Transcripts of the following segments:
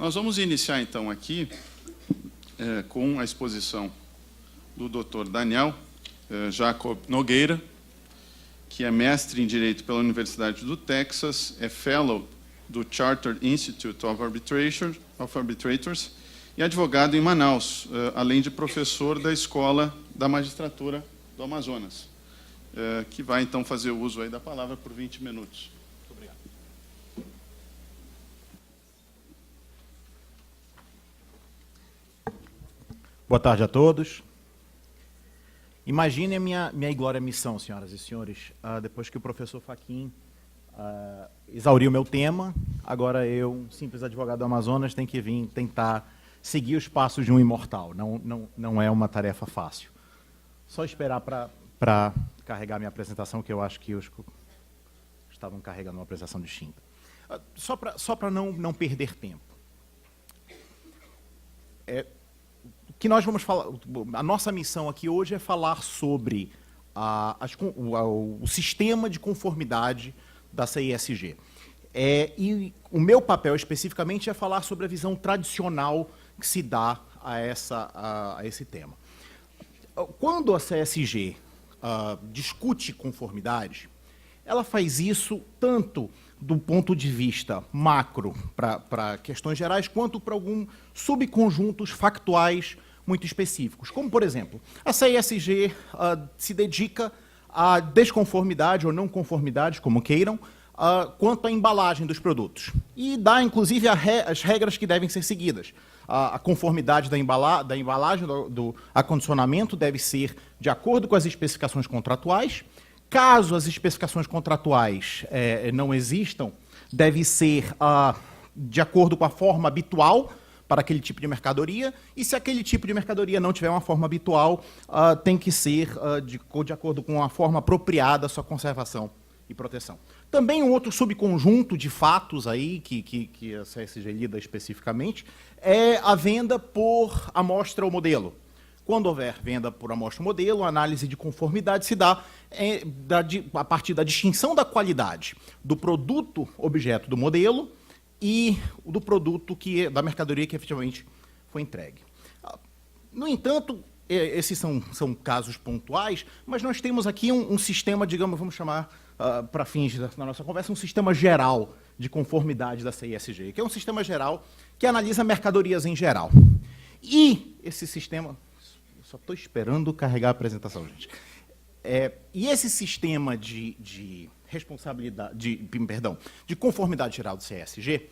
Nós vamos iniciar, então, aqui com a exposição do Dr. Daniel Jacob Nogueira, que é mestre em Direito pela Universidade do Texas, é Fellow do Chartered Institute of Arbitrators e advogado em Manaus, além de professor da Escola da Magistratura do Amazonas, que vai, então, fazer o uso aí da palavra por 20 minutos. Muito obrigado. Boa tarde a todos. Imagine a minha iglória missão, senhoras e senhores, depois que o professor Fachin exauriu meu tema, agora eu, um simples advogado do Amazonas, tenho que vir tentar seguir os passos de um imortal. Não é uma tarefa fácil. Só esperar para carregar minha apresentação, que eu acho que os estavam carregando uma apresentação distinta. Só para não perder tempo. Que nós vamos falar, a nossa missão aqui hoje é falar sobre o sistema de conformidade da CISG. E o meu papel especificamente é falar sobre a visão tradicional que se dá a esse tema. Quando a CISG discute conformidade, ela faz isso tanto do ponto de vista macro para questões gerais, quanto para alguns subconjuntos factuais muito específicos. Como, por exemplo, a CISG se dedica à desconformidade ou não conformidade, como queiram, quanto à embalagem dos produtos. E dá, inclusive, as regras que devem ser seguidas. A conformidade da embalagem, do acondicionamento, deve ser de acordo com as especificações contratuais. Caso as especificações contratuais não existam, deve ser de acordo com a forma habitual para aquele tipo de mercadoria, e se aquele tipo de mercadoria não tiver uma forma habitual, tem que ser de acordo com a forma apropriada à sua conservação e proteção. Também um outro subconjunto de fatos aí, que a CISG lida especificamente, é a venda por amostra ou modelo. Quando houver venda por amostra ou modelo, a análise de conformidade se dá a partir da distinção da qualidade do produto objeto do modelo e do produto da mercadoria que efetivamente foi entregue. No entanto, esses são casos pontuais, mas nós temos aqui um sistema, digamos, vamos chamar, para fins da nossa conversa, um sistema geral de conformidade da CISG, que é um sistema geral que analisa mercadorias em geral. E esse sistema... Só estou esperando carregar a apresentação, gente. E esse sistema de conformidade geral do CISG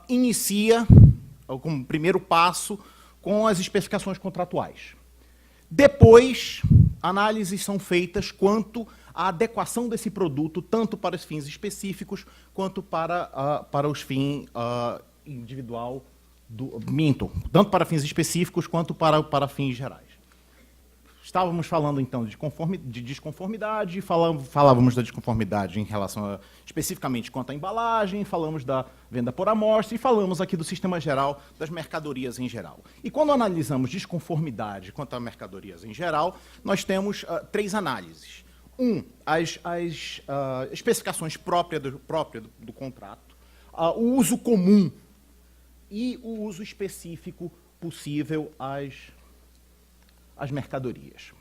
inicia, como primeiro passo, com as especificações contratuais. Depois, análises são feitas quanto à adequação desse produto, tanto para os fins específicos, quanto para os fins individual tanto para fins específicos, quanto para fins gerais. Estávamos falando, então, de desconformidade, falávamos da desconformidade em relação especificamente quanto à embalagem, falamos da venda por amostra e falamos aqui do sistema geral das mercadorias em geral. E quando analisamos desconformidade quanto a mercadorias em geral, nós temos 3 análises. As especificações próprias do contrato, o uso comum e o uso específico possível às mercadorias.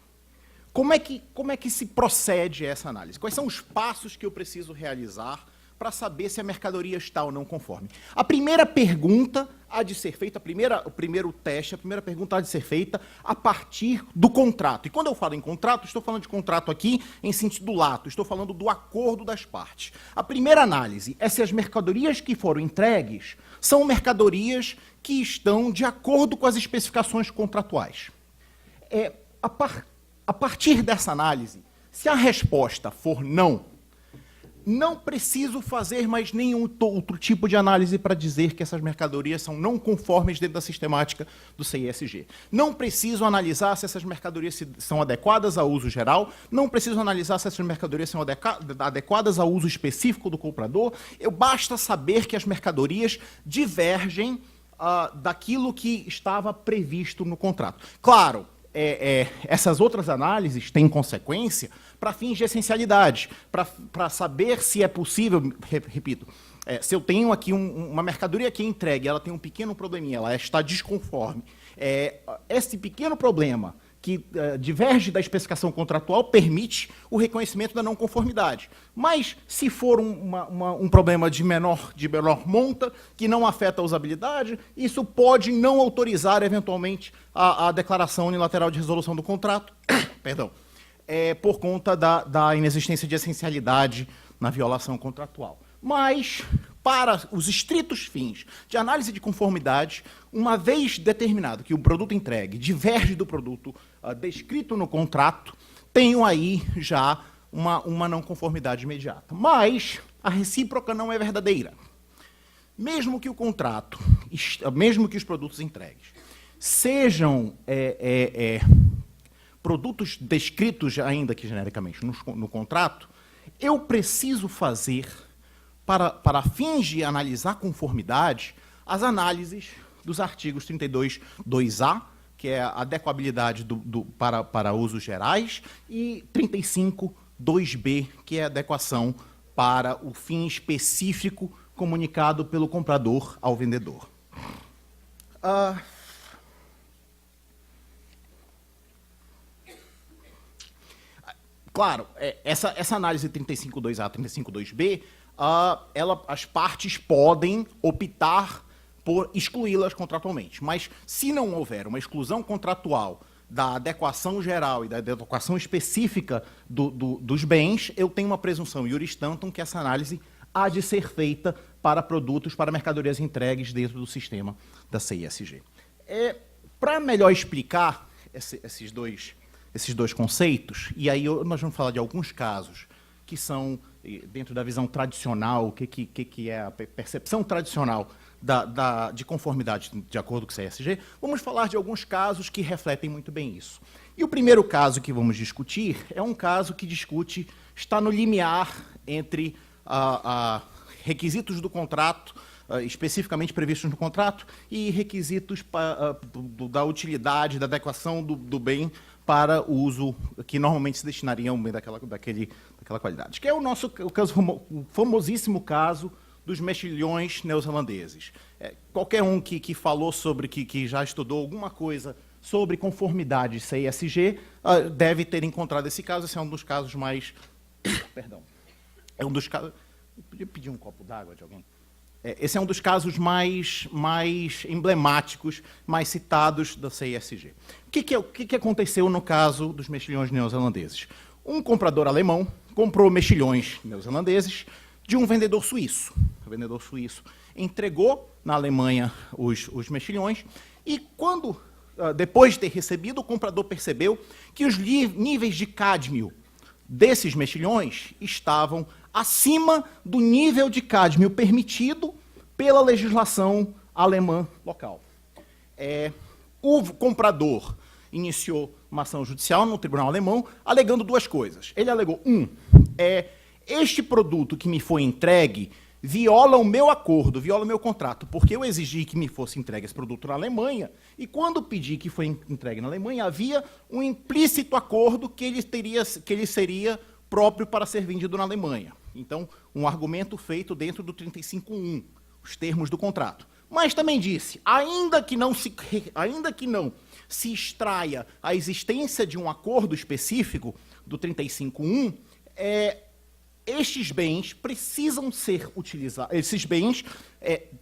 Como é que se procede essa análise? Quais são os passos que eu preciso realizar para saber se a mercadoria está ou não conforme? A primeira pergunta há de ser feita, o primeiro teste, a primeira pergunta há de ser feita a partir do contrato. E quando eu falo em contrato, estou falando de contrato aqui em sentido lato, estou falando do acordo das partes. A primeira análise é se as mercadorias que foram entregues são mercadorias que estão de acordo com as especificações contratuais. A partir dessa análise, se a resposta for não preciso fazer mais nenhum outro tipo de análise para dizer que essas mercadorias são não conformes dentro da sistemática do CISG. Não preciso analisar se essas mercadorias são adequadas ao uso geral, não preciso analisar se essas mercadorias são adequadas ao uso específico do comprador, basta saber que as mercadorias divergem daquilo que estava previsto no contrato. Claro, essas outras análises têm consequência para fins de essencialidade, para saber se é possível, repito, Se eu tenho aqui uma mercadoria que é entregue, ela tem um pequeno probleminha, ela está desconforme, esse pequeno problema que diverge da especificação contratual permite o reconhecimento da não conformidade. Mas, se for um problema de menor monta, que não afeta a usabilidade, isso pode não autorizar, eventualmente, a declaração unilateral de resolução do contrato, perdão, por conta da inexistência de essencialidade na violação contratual. Mas, para os estritos fins de análise de conformidade, uma vez determinado que o produto entregue diverge do produto descrito no contrato, tenho aí já uma não conformidade imediata. Mas a recíproca não é verdadeira. Mesmo que o contrato, mesmo que os produtos entregues sejam produtos descritos, ainda que genericamente, no contrato, eu preciso fazer, para fins de analisar conformidade, as análises dos artigos 32.2a, que é a adequabilidade para usos gerais, e 35.2b, que é a adequação para o fim específico comunicado pelo comprador ao vendedor. Claro, essa análise 35.2a, 35.2b, as partes podem optar por excluí-las contratualmente. Mas, se não houver uma exclusão contratual da adequação geral e da adequação específica dos bens, eu tenho uma presunção iuris tantum que essa análise há de ser feita para produtos, para mercadorias entregues dentro do sistema da CISG. Para melhor explicar esses dois conceitos, e aí nós vamos falar de alguns casos que são, dentro da visão tradicional, o que é a percepção tradicional de conformidade de acordo com o CISG, vamos falar de alguns casos que refletem muito bem isso. E o primeiro caso que vamos discutir é um caso que está no limiar entre requisitos do contrato, especificamente previstos no contrato, e requisitos da utilidade, da adequação do bem para o uso que normalmente se destinaria a um bem daquela qualidade, que é o famosíssimo caso dos mexilhões neozelandeses. Qualquer um que falou sobre, que já estudou alguma coisa sobre conformidade CISG, deve ter encontrado esse caso. Esse é um dos casos mais... Perdão. É um dos casos... Eu podia pedir um copo d'água de alguém? Esse é um dos casos mais emblemáticos, mais citados da CISG. O que aconteceu no caso dos mexilhões neozelandeses? Um comprador alemão comprou mexilhões neozelandeses de um vendedor suíço. O vendedor suíço entregou na Alemanha os mexilhões e, depois de ter recebido, o comprador percebeu que os níveis de cádmio desses mexilhões estavam acima do nível de cádmio permitido pela legislação alemã local. O comprador iniciou uma ação judicial no tribunal alemão, alegando duas coisas. Ele alegou, este produto que me foi entregue viola o meu acordo, viola o meu contrato, porque eu exigi que me fosse entregue esse produto na Alemanha, e quando pedi que foi entregue na Alemanha, havia um implícito acordo que ele seria próprio para ser vendido na Alemanha. Então, um argumento feito dentro do 35.1, os termos do contrato. Mas também disse, ainda que não se extraia a existência de um acordo específico do 35.1, estes bens precisam ser utilizados, esses bens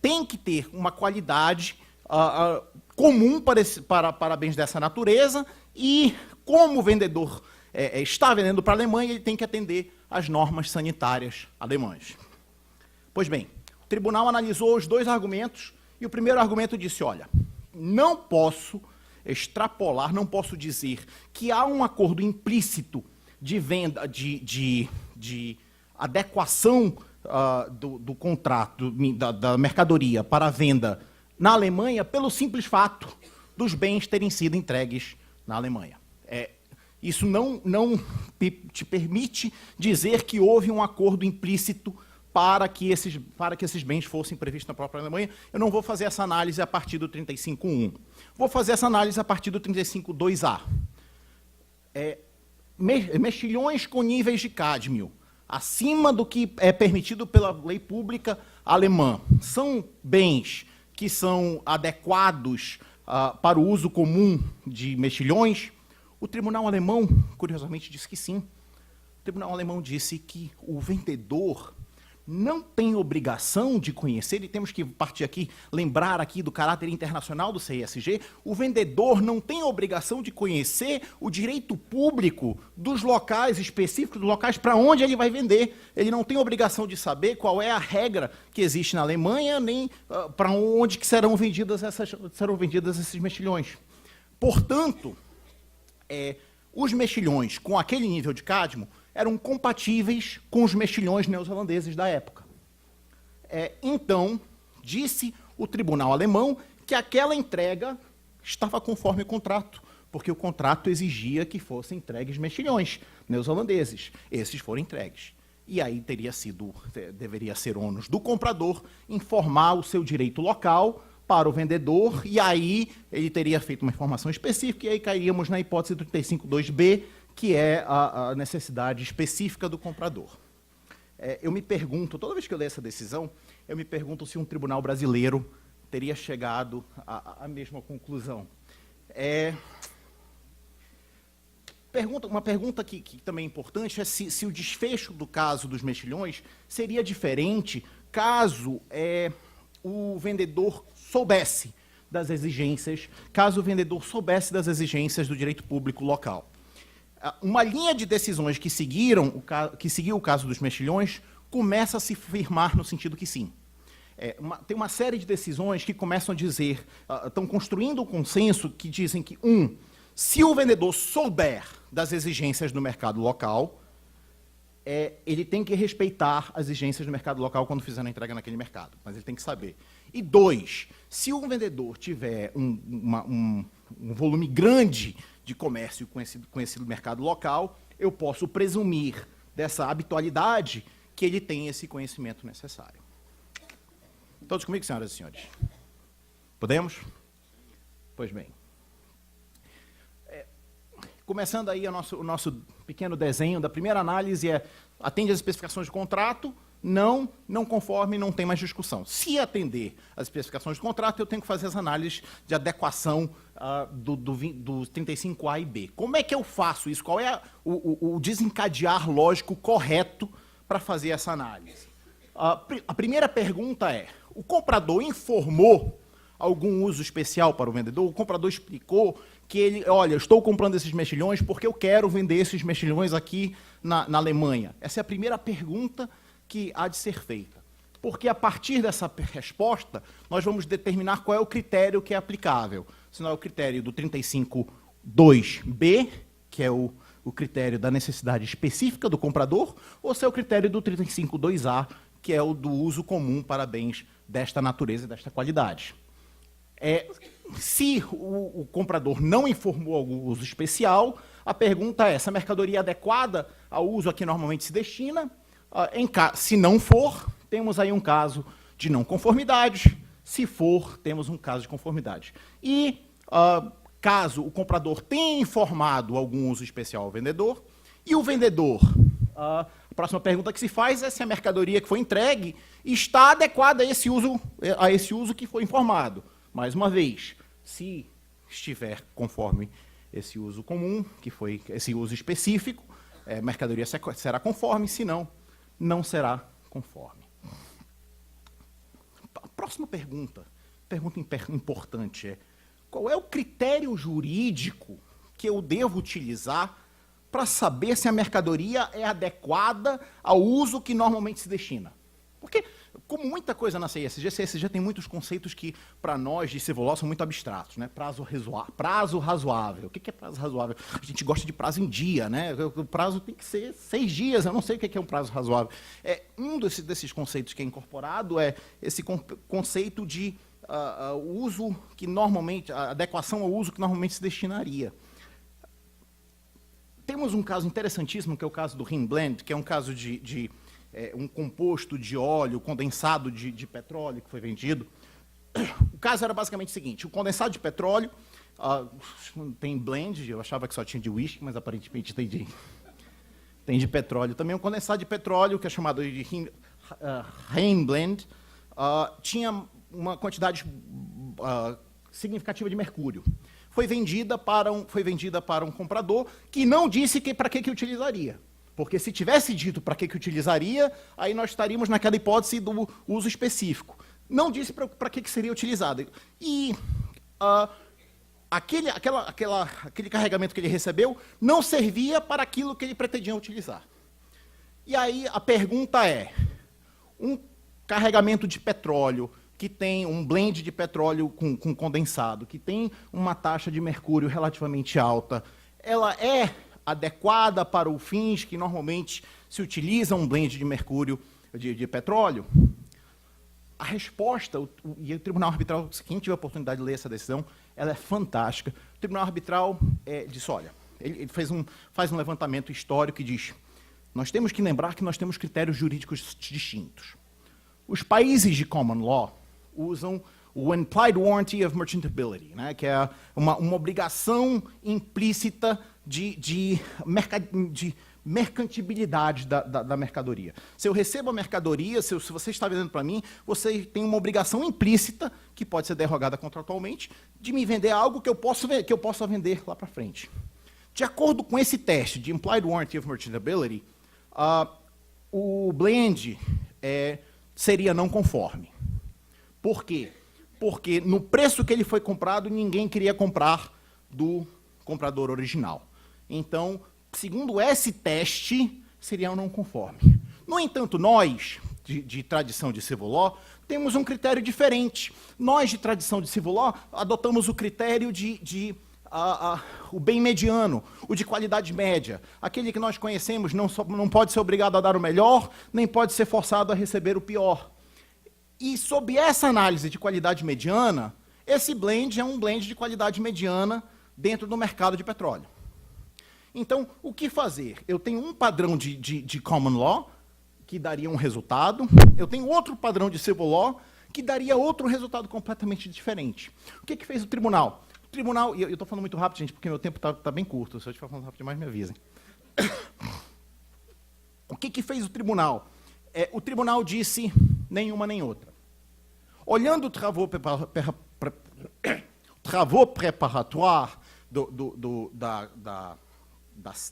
têm que ter uma qualidade comum para bens dessa natureza, e como o vendedor está vendendo para a Alemanha, ele tem que atender às normas sanitárias alemãs. Pois bem, o tribunal analisou os dois argumentos, e o primeiro argumento disse, olha, não posso extrapolar, não posso dizer que há um acordo implícito de venda, de adequação do contrato, da mercadoria para a venda na Alemanha, pelo simples fato dos bens terem sido entregues na Alemanha. Isso não te permite dizer que houve um acordo implícito para que esses bens fossem previstos na própria Alemanha. Eu não vou fazer essa análise a partir do 35.1. Vou fazer essa análise a partir do 35.2a. Mexilhões com níveis de cádmio acima do que é permitido pela lei pública alemã, são bens que são adequados para o uso comum de mexilhões? O tribunal alemão, curiosamente, disse que sim. O tribunal alemão disse que o vendedor não tem obrigação de conhecer, e temos que partir aqui, lembrar aqui do caráter internacional do CISG, o vendedor não tem obrigação de conhecer o direito público dos locais específicos, dos locais para onde ele vai vender. Ele não tem obrigação de saber qual é a regra que existe na Alemanha, nem para onde que serão vendidos esses mexilhões. Portanto, os mexilhões com aquele nível de cádmio eram compatíveis com os mexilhões neozelandeses da época. Então, disse o tribunal alemão que aquela entrega estava conforme o contrato, porque o contrato exigia que fossem entregues mexilhões neozelandeses. Esses foram entregues. E aí deveria ser ônus do comprador informar o seu direito local para o vendedor, e aí ele teria feito uma informação específica, e aí cairíamos na hipótese do 35.2b, que é a necessidade específica do comprador. Eu me pergunto, toda vez que eu leio essa decisão, eu me pergunto se um tribunal brasileiro teria chegado à mesma conclusão. Uma pergunta que também é importante é se o desfecho do caso dos mexilhões seria diferente caso o vendedor soubesse das exigências, do direito público local. Uma linha de decisões que seguiu o caso dos mexilhões começa a se firmar no sentido que sim. Tem uma série de decisões que começam a dizer, estão construindo um consenso que dizem que, se o vendedor souber das exigências do mercado local, ele tem que respeitar as exigências do mercado local quando fizer a entrega naquele mercado, mas ele tem que saber. E 2, se o vendedor tiver um volume grande de comércio com esse mercado local, eu posso presumir dessa habitualidade que ele tem esse conhecimento necessário. Todos comigo, senhoras e senhores? Podemos? Pois bem. Começando aí o nosso pequeno desenho da primeira análise atende às especificações de contrato, não conforme, não tem mais discussão. Se atender às especificações de contrato, eu tenho que fazer as análises de adequação do 35A e B. Como é que eu faço isso? Qual é o desencadear lógico correto para fazer essa análise? A primeira pergunta é, o comprador informou algum uso especial para o vendedor? O comprador explicou que olha, eu estou comprando esses mexilhões porque eu quero vender esses mexilhões aqui na Alemanha. Essa é a primeira pergunta que há de ser feita. Porque a partir dessa resposta, nós vamos determinar qual é o critério que é aplicável. Se não é o critério do 35.2b, que é o critério da necessidade específica do comprador, ou se é o critério do 35.2a, que é o do uso comum para bens desta natureza e desta qualidade. Se o comprador não informou algum uso especial, a pergunta é, essa mercadoria é adequada ao uso a que normalmente se destina? Se não for, temos aí um caso de não conformidade. Se for, temos um caso de conformidade. E, caso o comprador tenha informado algum uso especial ao vendedor, e o vendedor, a próxima pergunta que se faz é se a mercadoria que foi entregue está adequada a esse uso que foi informado. Mais uma vez, se estiver conforme esse uso comum, que foi esse uso específico, a mercadoria será conforme, se não, não será conforme. A próxima pergunta importante qual é o critério jurídico que eu devo utilizar para saber se a mercadoria é adequada ao uso que normalmente se destina? Porque, como muita coisa na CISG tem muitos conceitos que, para nós, de Civil são muito abstratos, né? Prazo razoável. O que é prazo razoável? A gente gosta de prazo em dia, né? O prazo tem que ser 6 dias, eu não sei o que é um prazo razoável. Um desses conceitos que é incorporado é esse conceito de uso que normalmente, a adequação ao uso que normalmente se destinaria. Temos um caso interessantíssimo, que é o caso do Rhinblend, que é um caso de um composto de óleo condensado de petróleo que foi vendido. O caso era basicamente o seguinte, o condensado de petróleo tem blend, eu achava que só tinha de whisky, mas aparentemente tem tem de petróleo também. Um condensado de petróleo, que é chamado de Rheinblend, tinha uma quantidade significativa de mercúrio. Foi vendida para um comprador que não disse para que utilizaria. Porque se tivesse dito para que utilizaria, aí nós estaríamos naquela hipótese do uso específico. Não disse para que seria utilizado. E aquele carregamento que ele recebeu não servia para aquilo que ele pretendia utilizar. E aí a pergunta é, um carregamento de petróleo que tem um blend de petróleo com condensado, que tem uma taxa de mercúrio relativamente alta, ela é adequada para os fins que normalmente se utiliza um blend de mercúrio de petróleo? A resposta, e o Tribunal Arbitral, quem tiver a oportunidade de ler essa decisão, ela é fantástica. O Tribunal Arbitral disse, olha, ele faz um levantamento histórico e diz, nós temos que lembrar que nós temos critérios jurídicos distintos. Os países de common law usam o implied warranty of merchantability, né, que é uma obrigação implícita de mercantilidade da mercadoria. Se eu recebo a mercadoria, se você está vendendo para mim, você tem uma obrigação implícita, que pode ser derrogada contratualmente, de me vender algo que eu possa vender lá para frente. De acordo com esse teste de implied warranty of merchantability, o blend seria não conforme. Por quê? Porque no preço que ele foi comprado, ninguém queria comprar do comprador original. Então, segundo esse teste, seria um não conforme. No entanto, nós, de tradição de civil law, temos um critério diferente. Nós, de tradição de civil law, adotamos o critério o bem mediano, o de qualidade média. Aquele que nós conhecemos não pode ser obrigado a dar o melhor, nem pode ser forçado a receber o pior. E, sob essa análise de qualidade mediana, esse blend é um blend de qualidade mediana dentro do mercado de petróleo. Então, o que fazer? Eu tenho um padrão de common law, que daria um resultado, eu tenho outro padrão de civil law, que daria outro resultado completamente diferente. O que fez o tribunal? O tribunal, e eu estou falando muito rápido, gente, porque meu tempo está bem curto, se eu estiver falando rápido demais, me avisem. O que fez o tribunal? O tribunal disse nenhuma nem outra. Olhando o travaux préparatoire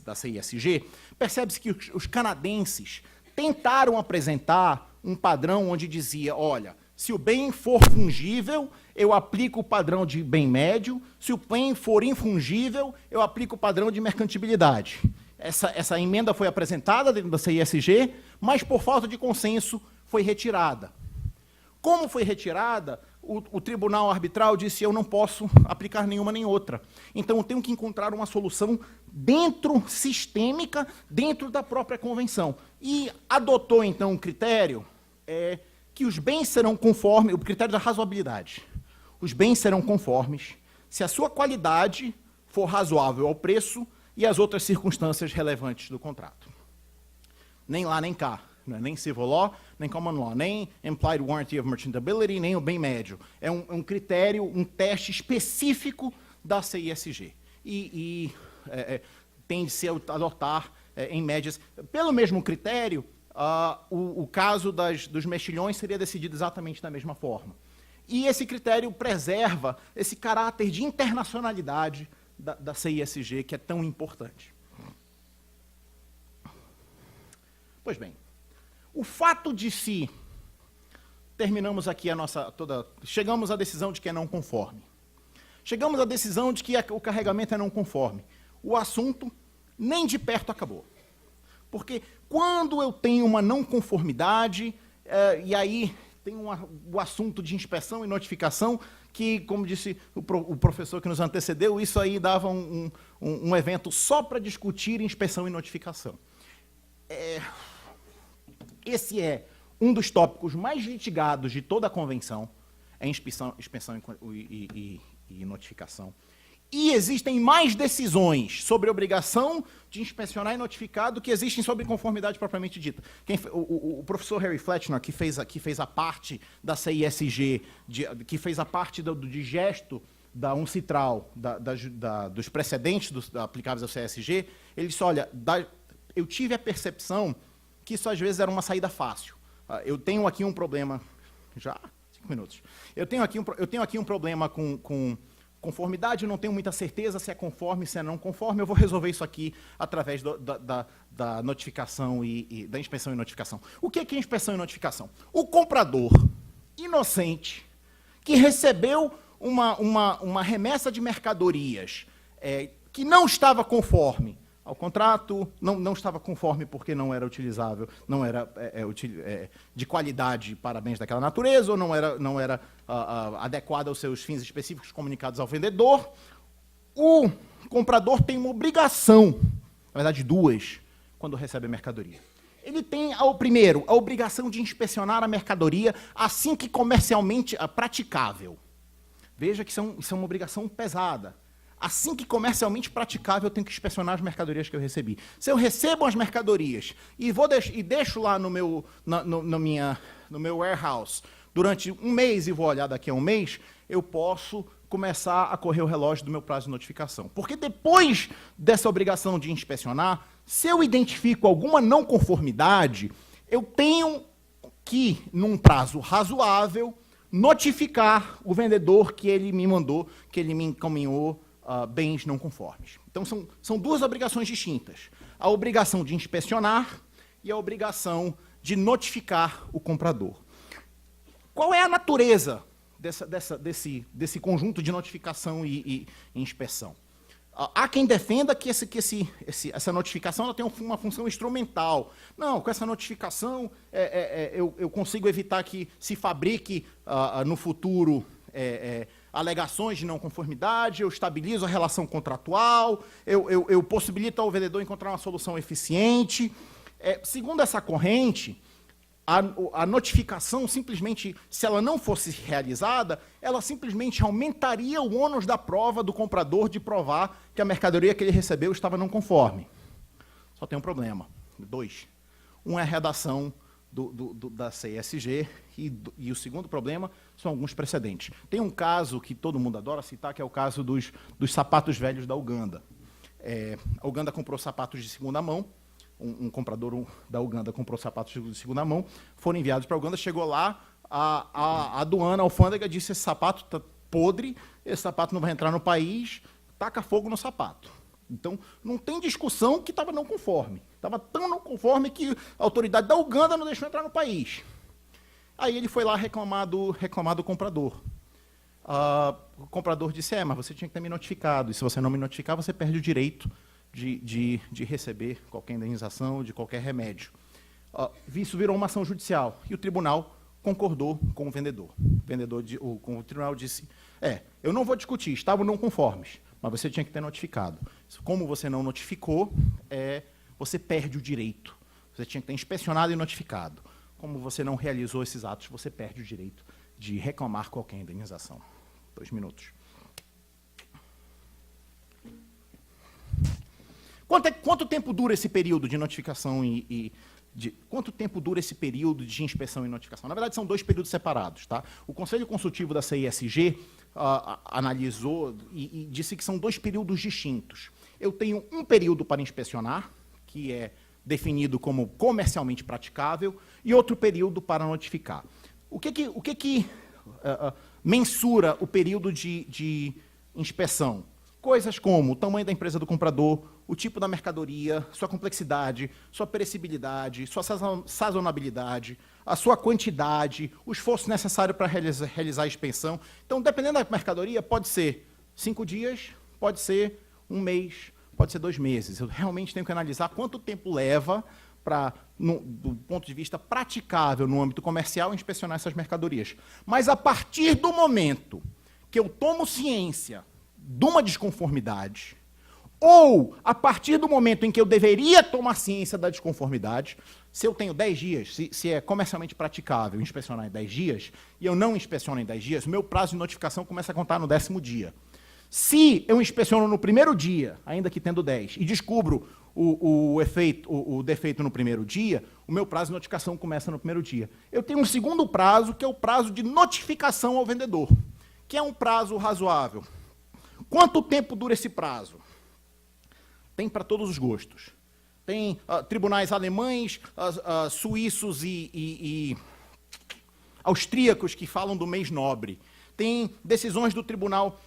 da CISG, percebe-se que os canadenses tentaram apresentar um padrão onde dizia, olha, se o bem for fungível, eu aplico o padrão de bem médio, se o bem for infungível, eu aplico o padrão de mercantilidade. Essa emenda foi apresentada dentro da CISG, mas por falta de consenso foi retirada. Como foi retirada, o tribunal arbitral disse, eu não posso aplicar nenhuma nem outra. Então, eu tenho que encontrar uma solução sistêmica, dentro da própria convenção. E adotou, então, um critério que os bens serão conformes, o critério da razoabilidade. Os bens serão conformes se a sua qualidade for razoável ao preço e as outras circunstâncias relevantes do contrato. Nem lá, nem cá. Não é nem civil law, nem common law, nem implied warranty of merchantability, nem o bem médio. É um critério, um teste específico da CISG. Tende-se a adotar, em médias, pelo mesmo critério, o caso dos mexilhões seria decidido exatamente da mesma forma. E esse critério preserva esse caráter de internacionalidade da CISG, que é tão importante. Pois bem, o fato de se terminamos aqui chegamos à decisão de que é não conforme. Chegamos à decisão de que o carregamento é não conforme. O assunto nem de perto acabou. Porque quando eu tenho uma não conformidade, e aí tem o assunto de inspeção e notificação, que, como disse o professor que nos antecedeu, isso aí dava um evento só para discutir inspeção e notificação. Esse é um dos tópicos mais litigados de toda a convenção, inspeção e notificação. E existem mais decisões sobre obrigação de inspecionar e notificar do que existem sobre conformidade propriamente dita. O professor Harry Fletcher, que fez a parte da CISG, que fez a parte do digesto da UNCITRAL, dos precedentes aplicáveis ao CISG, ele disse, olha, eu tive a percepção que isso às vezes era uma saída fácil. Eu tenho aqui um problema... Já? 5 minutos. Eu tenho aqui um problema com conformidade, eu não tenho muita certeza se é conforme, se é não conforme, eu vou resolver isso aqui através da notificação e da inspeção e notificação. O que é inspeção e notificação? O comprador inocente que recebeu uma remessa de mercadorias que não estava conforme ao contrato, não estava conforme porque não era utilizável, não era de qualidade para bens daquela natureza, ou não era adequada aos seus fins específicos comunicados ao vendedor, o comprador tem uma obrigação, na verdade duas, quando recebe a mercadoria. Ele tem, primeiro, a obrigação de inspecionar a mercadoria assim que comercialmente praticável. Veja que isso é uma obrigação pesada. Assim que comercialmente praticável, eu tenho que inspecionar as mercadorias que eu recebi. Se eu recebo as mercadorias e deixo lá no meu warehouse durante um mês e vou olhar daqui a um mês, eu posso começar a correr o relógio do meu prazo de notificação. Porque depois dessa obrigação de inspecionar, se eu identifico alguma não conformidade, eu tenho que, num prazo razoável, notificar o vendedor que ele me mandou, que ele me encaminhou bens não conformes. Então, são duas obrigações distintas. A obrigação de inspecionar e a obrigação de notificar o comprador. Qual é a natureza desse conjunto de notificação e inspeção? Há quem defenda que essa notificação ela tem uma função instrumental. Não, com essa notificação eu consigo evitar que se fabrique no futuro alegações de não conformidade, eu estabilizo a relação contratual, eu possibilito ao vendedor encontrar uma solução eficiente. Segundo essa corrente, a notificação, simplesmente, se ela não fosse realizada, ela simplesmente aumentaria o ônus da prova do comprador de provar que a mercadoria que ele recebeu estava não conforme. Só tem um problema. 2. Um é a redação da CSG e o segundo problema são alguns precedentes. Tem um caso que todo mundo adora citar, que é o caso dos sapatos velhos da Uganda. A Uganda comprou sapatos de segunda mão, um comprador da Uganda comprou sapatos de segunda mão, foram enviados para a Uganda, chegou lá, a aduana, a alfândega disse: esse sapato está podre, esse sapato não vai entrar no país, taca fogo no sapato. Então, não tem discussão que estava não conforme. Estava tão não conforme que a autoridade da Uganda não deixou entrar no país. Aí ele foi lá reclamar do comprador. O comprador disse: mas você tinha que ter me notificado, e se você não me notificar, você perde o direito de receber qualquer indenização, de qualquer remédio. Isso virou uma ação judicial, e o tribunal concordou com o vendedor. O tribunal disse: eu não vou discutir, estavam não conformes, mas você tinha que ter notificado. Como você não notificou, você perde o direito. Você tinha que ter inspecionado e notificado. Como você não realizou esses atos, você perde o direito de reclamar qualquer indenização. 2 minutos. Quanto tempo dura esse período de notificação quanto tempo dura esse período de inspeção e notificação? Na verdade, são 2 períodos separados. Tá? O Conselho Consultivo da CISG analisou e disse que são 2 períodos distintos. Eu tenho um período para inspecionar, que é definido como comercialmente praticável, e outro período para notificar. O que mensura o período de inspeção? Coisas como o tamanho da empresa do comprador, o tipo da mercadoria, sua complexidade, sua perecibilidade, sua sazonabilidade, a sua quantidade, o esforço necessário para realizar a inspeção. Então, dependendo da mercadoria, pode ser 5 dias, pode ser 1 mês, pode ser 2 meses. Eu realmente tenho que analisar quanto tempo leva para, do ponto de vista praticável no âmbito comercial, inspecionar essas mercadorias. Mas, a partir do momento que eu tomo ciência de uma desconformidade, ou a partir do momento em que eu deveria tomar ciência da desconformidade, se eu tenho 10 dias, se é comercialmente praticável inspecionar em 10 dias, e eu não inspeciono em 10 dias, o meu prazo de notificação começa a contar no 10º dia. Se eu inspeciono no primeiro dia, ainda que tendo 10, e descubro o defeito no primeiro dia, o meu prazo de notificação começa no primeiro dia. Eu tenho um segundo prazo, que é o prazo de notificação ao vendedor, que é um prazo razoável. Quanto tempo dura esse prazo? Tem para todos os gostos. tem tribunais alemães, suíços e austríacos que falam do mês nobre. Tem decisões do tribunal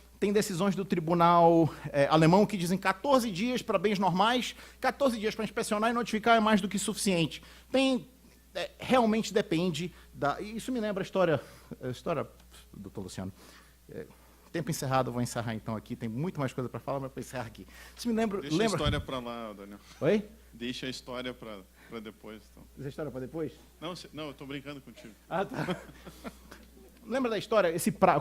alemão que dizem 14 dias para bens normais, 14 dias para inspecionar e notificar é mais do que suficiente. Realmente depende da... Isso me lembra a história doutor Luciano. Tempo encerrado, vou encerrar então aqui. Tem muito mais coisa para falar, mas vou encerrar aqui. Isso me lembra... Deixa a história para lá, Daniel. Oi? Deixa a história para depois. Então. Deixa a história para depois? Não, eu estou brincando contigo. Ah, tá. Lembra da história?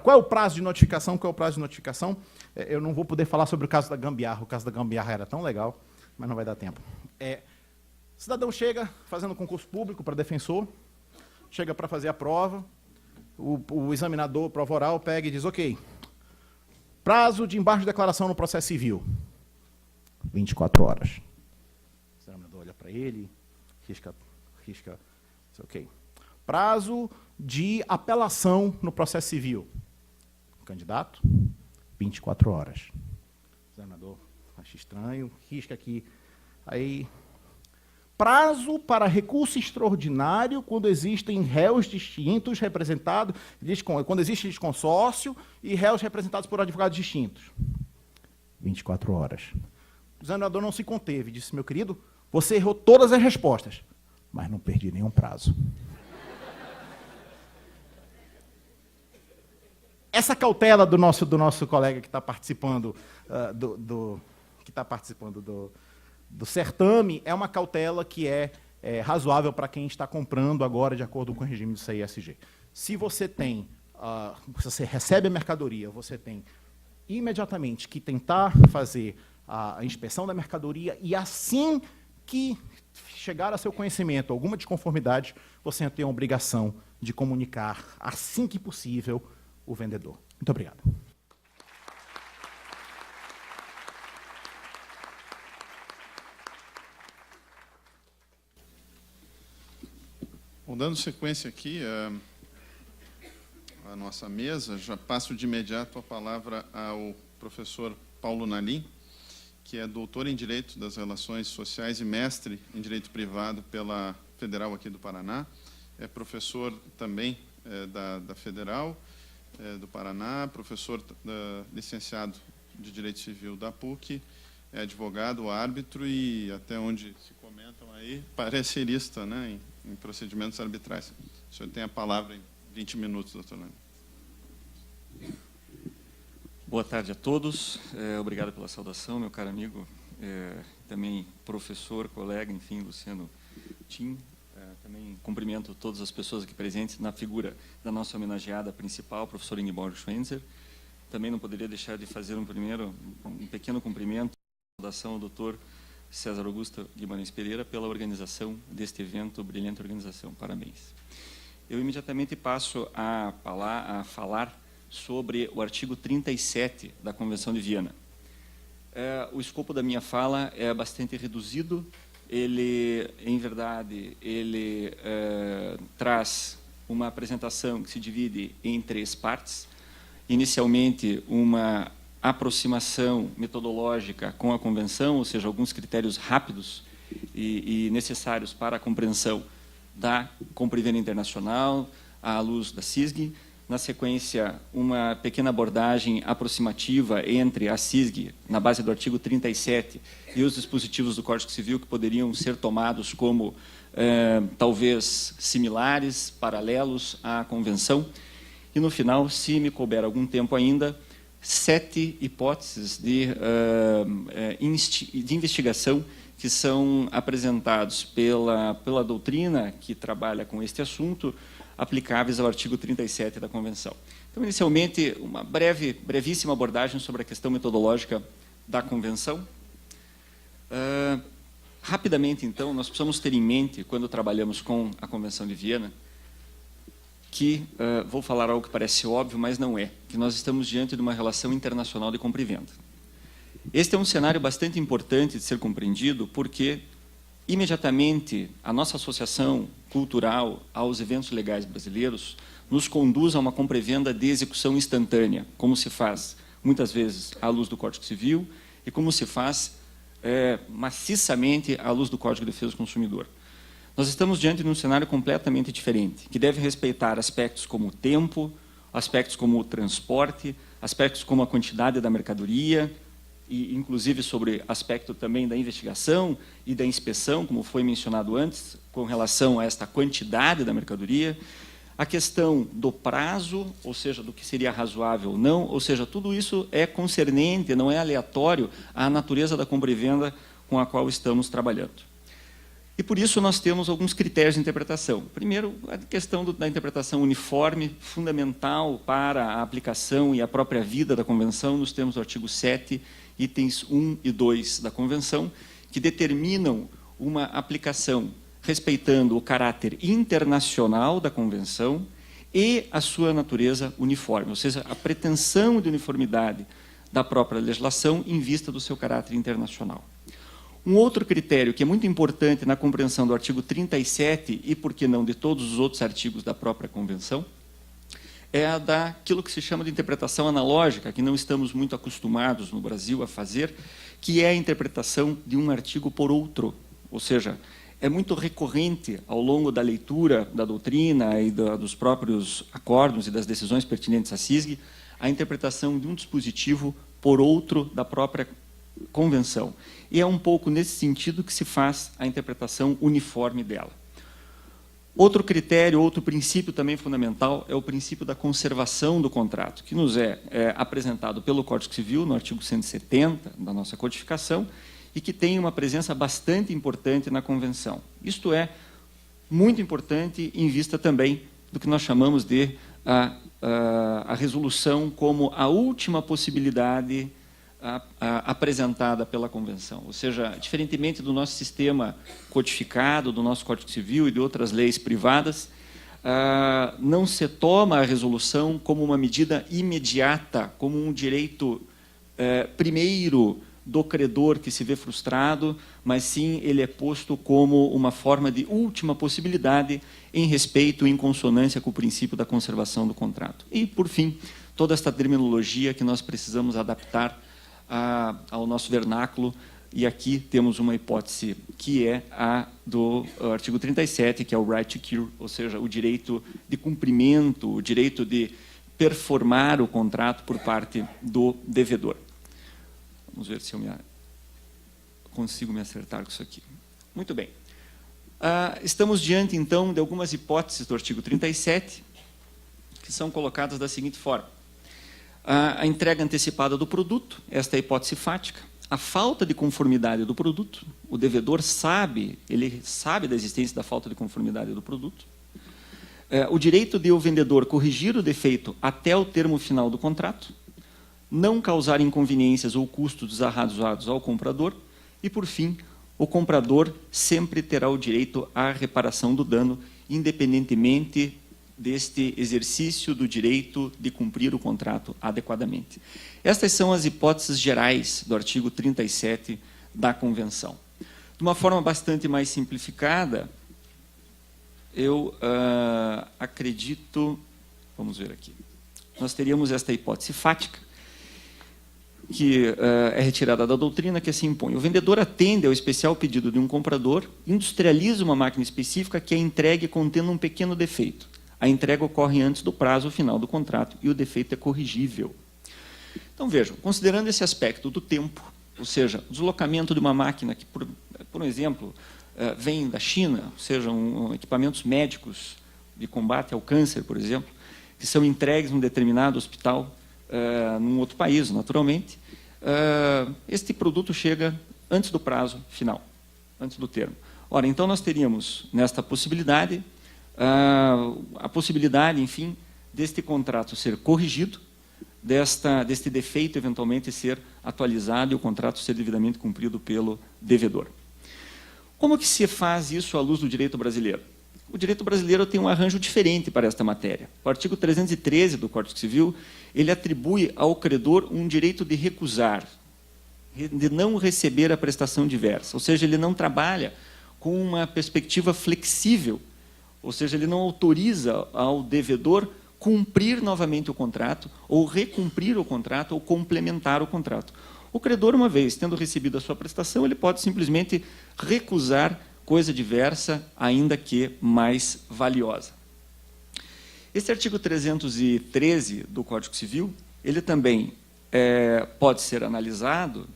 Qual é o prazo de notificação? Qual é o prazo de notificação? Eu não vou poder falar sobre o caso da gambiarra. O caso da gambiarra era tão legal, mas não vai dar tempo. O cidadão chega fazendo concurso público para defensor, chega para fazer a prova, o examinador, prova oral, pega e diz, ok, prazo de embargo de declaração no processo civil, 24 horas. O examinador olha para ele, risca, diz, ok. Prazo de apelação no processo civil. Candidato, 24 horas. O examinador acha estranho, risca aqui. Aí, prazo para recurso extraordinário quando existem réus distintos representados, quando existe desconsórcio e réus representados por advogados distintos. 24 horas. O examinador não se conteve, disse, meu querido, você errou todas as respostas, mas não perdi nenhum prazo. Essa cautela do nosso colega que está participando do certame é uma cautela que é razoável para quem está comprando agora de acordo com o regime do CISG. Se você você recebe a mercadoria, você tem imediatamente que tentar fazer a inspeção da mercadoria e assim que chegar a seu conhecimento alguma desconformidade, você tem a obrigação de comunicar assim que possível o vendedor. Muito obrigado. Bom, dando sequência aqui à nossa mesa, já passo de imediato a palavra ao professor Paulo Nalim, que é doutor em Direito das Relações Sociais e mestre em Direito Privado pela Federal aqui do Paraná. É professor também da Federal do Paraná, professor licenciado de Direito Civil da PUC, é advogado, árbitro e, até onde se comentam aí, parecerista, né, em procedimentos arbitrais. O senhor tem a palavra em 20 minutos, doutor Nalim. Boa tarde a todos. Obrigado pela saudação, meu caro amigo, também professor, colega, enfim, Luciano Tim. Também cumprimento todas as pessoas aqui presentes na figura da nossa homenageada principal, professor Ingeborg Schwenzer. Também não poderia deixar de fazer um pequeno cumprimento, saudação ao doutor César Augusto Guimarães Pereira pela organização deste evento, brilhante organização. Parabéns. Eu imediatamente passo a falar sobre o artigo 37 da Convenção de Viena. O escopo da minha fala é bastante reduzido. Ele, em verdade, traz uma apresentação que se divide em 3 partes. Inicialmente, uma aproximação metodológica com a Convenção, ou seja, alguns critérios rápidos e necessários para a compreensão da compra e venda internacional, à luz da CISG. Na sequência, uma pequena abordagem aproximativa entre a CISG, na base do artigo 37, e os dispositivos do Código Civil que poderiam ser tomados como, talvez, similares, paralelos à Convenção. E, no final, se me couber algum tempo ainda, 7 hipóteses de investigação que são apresentados pela doutrina que trabalha com este assunto, aplicáveis ao artigo 37 da Convenção. Então, inicialmente, uma brevíssima abordagem sobre a questão metodológica da Convenção. Rapidamente, então, nós precisamos ter em mente, quando trabalhamos com a Convenção de Viena, que, vou falar algo que parece óbvio, mas não é, que nós estamos diante de uma relação internacional de compra e venda. Este é um cenário bastante importante de ser compreendido, porque, imediatamente, a nossa associação cultural aos eventos legais brasileiros nos conduz a uma compra e venda de execução instantânea, como se faz, muitas vezes, à luz do Código Civil, e como se faz maciçamente à luz do Código de Defesa do Consumidor. Nós estamos diante de um cenário completamente diferente, que deve respeitar aspectos como o tempo, aspectos como o transporte, aspectos como a quantidade da mercadoria, e inclusive sobre aspecto também da investigação e da inspeção, como foi mencionado antes, com relação a esta quantidade da mercadoria, a questão do prazo, ou seja, do que seria razoável ou não, ou seja, tudo isso é concernente, não é aleatório à natureza da compra e venda com a qual estamos trabalhando. E por isso nós temos alguns critérios de interpretação. Primeiro, a questão da interpretação uniforme, fundamental para a aplicação e a própria vida da Convenção, nos termos do artigo 7, itens 1 e 2 da Convenção, que determinam uma aplicação respeitando o caráter internacional da Convenção e a sua natureza uniforme, ou seja, a pretensão de uniformidade da própria legislação em vista do seu caráter internacional. Um outro critério que é muito importante na compreensão do artigo 37 e, por que não, de todos os outros artigos da própria Convenção, é a daquilo que se chama de interpretação analógica, que não estamos muito acostumados no Brasil a fazer, que é a interpretação de um artigo por outro. Ou seja, é muito recorrente ao longo da leitura da doutrina e dos próprios acórdãos e das decisões pertinentes à CISG, a interpretação de um dispositivo por outro da própria Convenção. E é um pouco nesse sentido que se faz a interpretação uniforme dela. Outro critério, outro princípio também fundamental é o princípio da conservação do contrato, que nos é apresentado pelo Código Civil, no artigo 170 da nossa codificação, e que tem uma presença bastante importante na Convenção. Isto é muito importante em vista também do que nós chamamos de a resolução como a última possibilidade apresentada pela Convenção. Ou seja, diferentemente do nosso sistema codificado, do nosso Código Civil e de outras leis privadas, não se toma a resolução como uma medida imediata, como um direito primeiro do credor que se vê frustrado, mas sim ele é posto como uma forma de última possibilidade em respeito e em consonância com o princípio da conservação do contrato. E, por fim, toda esta terminologia que nós precisamos adaptar ao nosso vernáculo, e aqui temos uma hipótese que é a do artigo 37, que é o right to cure, ou seja, o direito de cumprimento, o direito de performar o contrato por parte do devedor. Vamos ver se eu consigo me acertar com isso aqui. Muito bem. Estamos diante, então, de algumas hipóteses do artigo 37, que são colocadas da seguinte forma. A entrega antecipada do produto, esta é a hipótese fática. A falta de conformidade do produto, o devedor sabe, ele sabe da existência da falta de conformidade do produto. O direito de o vendedor corrigir o defeito até o termo final do contrato, não causar inconveniências ou custos desarrazoados ao comprador e, por fim, o comprador sempre terá o direito à reparação do dano, independentemente deste exercício do direito de cumprir o contrato adequadamente. Estas são as hipóteses gerais do artigo 37 da Convenção. De uma forma bastante mais simplificada, eu acredito, vamos ver aqui, nós teríamos esta hipótese fática, que é retirada da doutrina, que assim impõe. O vendedor atende ao especial pedido de um comprador, industrializa uma máquina específica que é entregue contendo um pequeno defeito. A entrega ocorre antes do prazo final do contrato e o defeito é corrigível. Então, vejam, considerando esse aspecto do tempo, ou seja, o deslocamento de uma máquina que, por um exemplo, vem da China, sejam equipamentos médicos de combate ao câncer, por exemplo, que são entregues num determinado hospital, num outro país, naturalmente, este produto chega antes do prazo final, antes do termo. Ora, então nós teríamos, nesta possibilidade, a possibilidade, enfim, deste contrato ser corrigido, deste defeito eventualmente ser atualizado e o contrato ser devidamente cumprido pelo devedor. Como que se faz isso à luz do direito brasileiro? O direito brasileiro tem um arranjo diferente para esta matéria. O artigo 313 do Código Civil, ele atribui ao credor um direito de recusar, de não receber a prestação diversa. Ou seja, ele não trabalha com uma perspectiva flexível, ou seja, ele não autoriza ao devedor cumprir novamente o contrato, ou recumprir o contrato, ou complementar o contrato. O credor, uma vez tendo recebido a sua prestação, ele pode simplesmente recusar coisa diversa, ainda que mais valiosa. Este artigo 313 do Código Civil, ele também pode ser analisado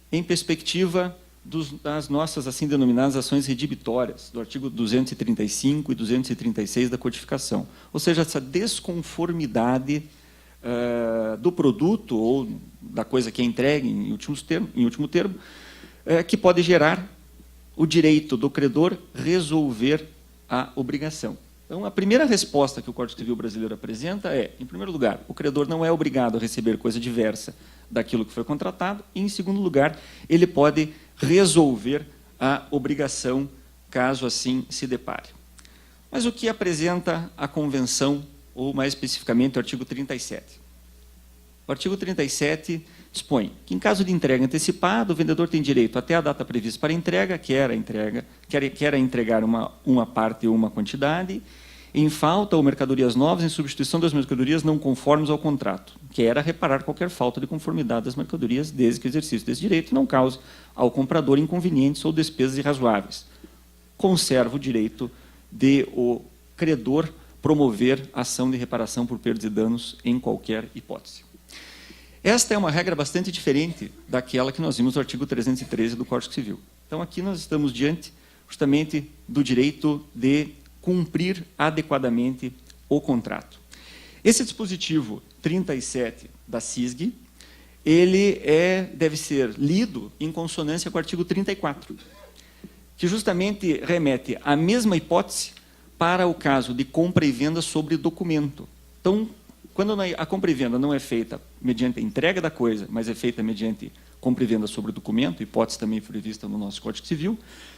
em perspectiva das nossas assim denominadas ações redibitórias, do artigo 235 e 236 da codificação. Ou seja, essa desconformidade do produto ou da coisa que é entregue, em último termo, que pode gerar o direito do credor resolver a obrigação. Então, a primeira resposta que o Código Civil brasileiro apresenta é, em primeiro lugar, o credor não é obrigado a receber coisa diversa daquilo que foi contratado, e, em segundo lugar, ele pode resolver a obrigação, caso assim se depare. Mas o que apresenta a Convenção, ou mais especificamente o artigo 37? O artigo 37 dispõe que, em caso de entrega antecipada, o vendedor tem direito até a data prevista para a entrega, quer entregar uma parte ou uma quantidade, em falta ou mercadorias novas, em substituição das mercadorias não conformes ao contrato, quer reparar qualquer falta de conformidade das mercadorias, desde que o exercício desse direito não cause ao comprador inconvenientes ou despesas irrazoáveis. Conserva o direito de o credor promover ação de reparação por perdas e danos em qualquer hipótese. Esta é uma regra bastante diferente daquela que nós vimos no artigo 313 do Código Civil. Então, aqui nós estamos diante justamente do direito de cumprir adequadamente o contrato. Esse dispositivo 37 da CISG, ele deve ser lido em consonância com o artigo 34, que justamente remete à mesma hipótese para o caso de compra e venda sobre documento. Então, quando a compra e venda não é feita mediante a entrega da coisa, mas é feita mediante compra e venda sobre documento, hipótese também prevista no nosso Código Civil,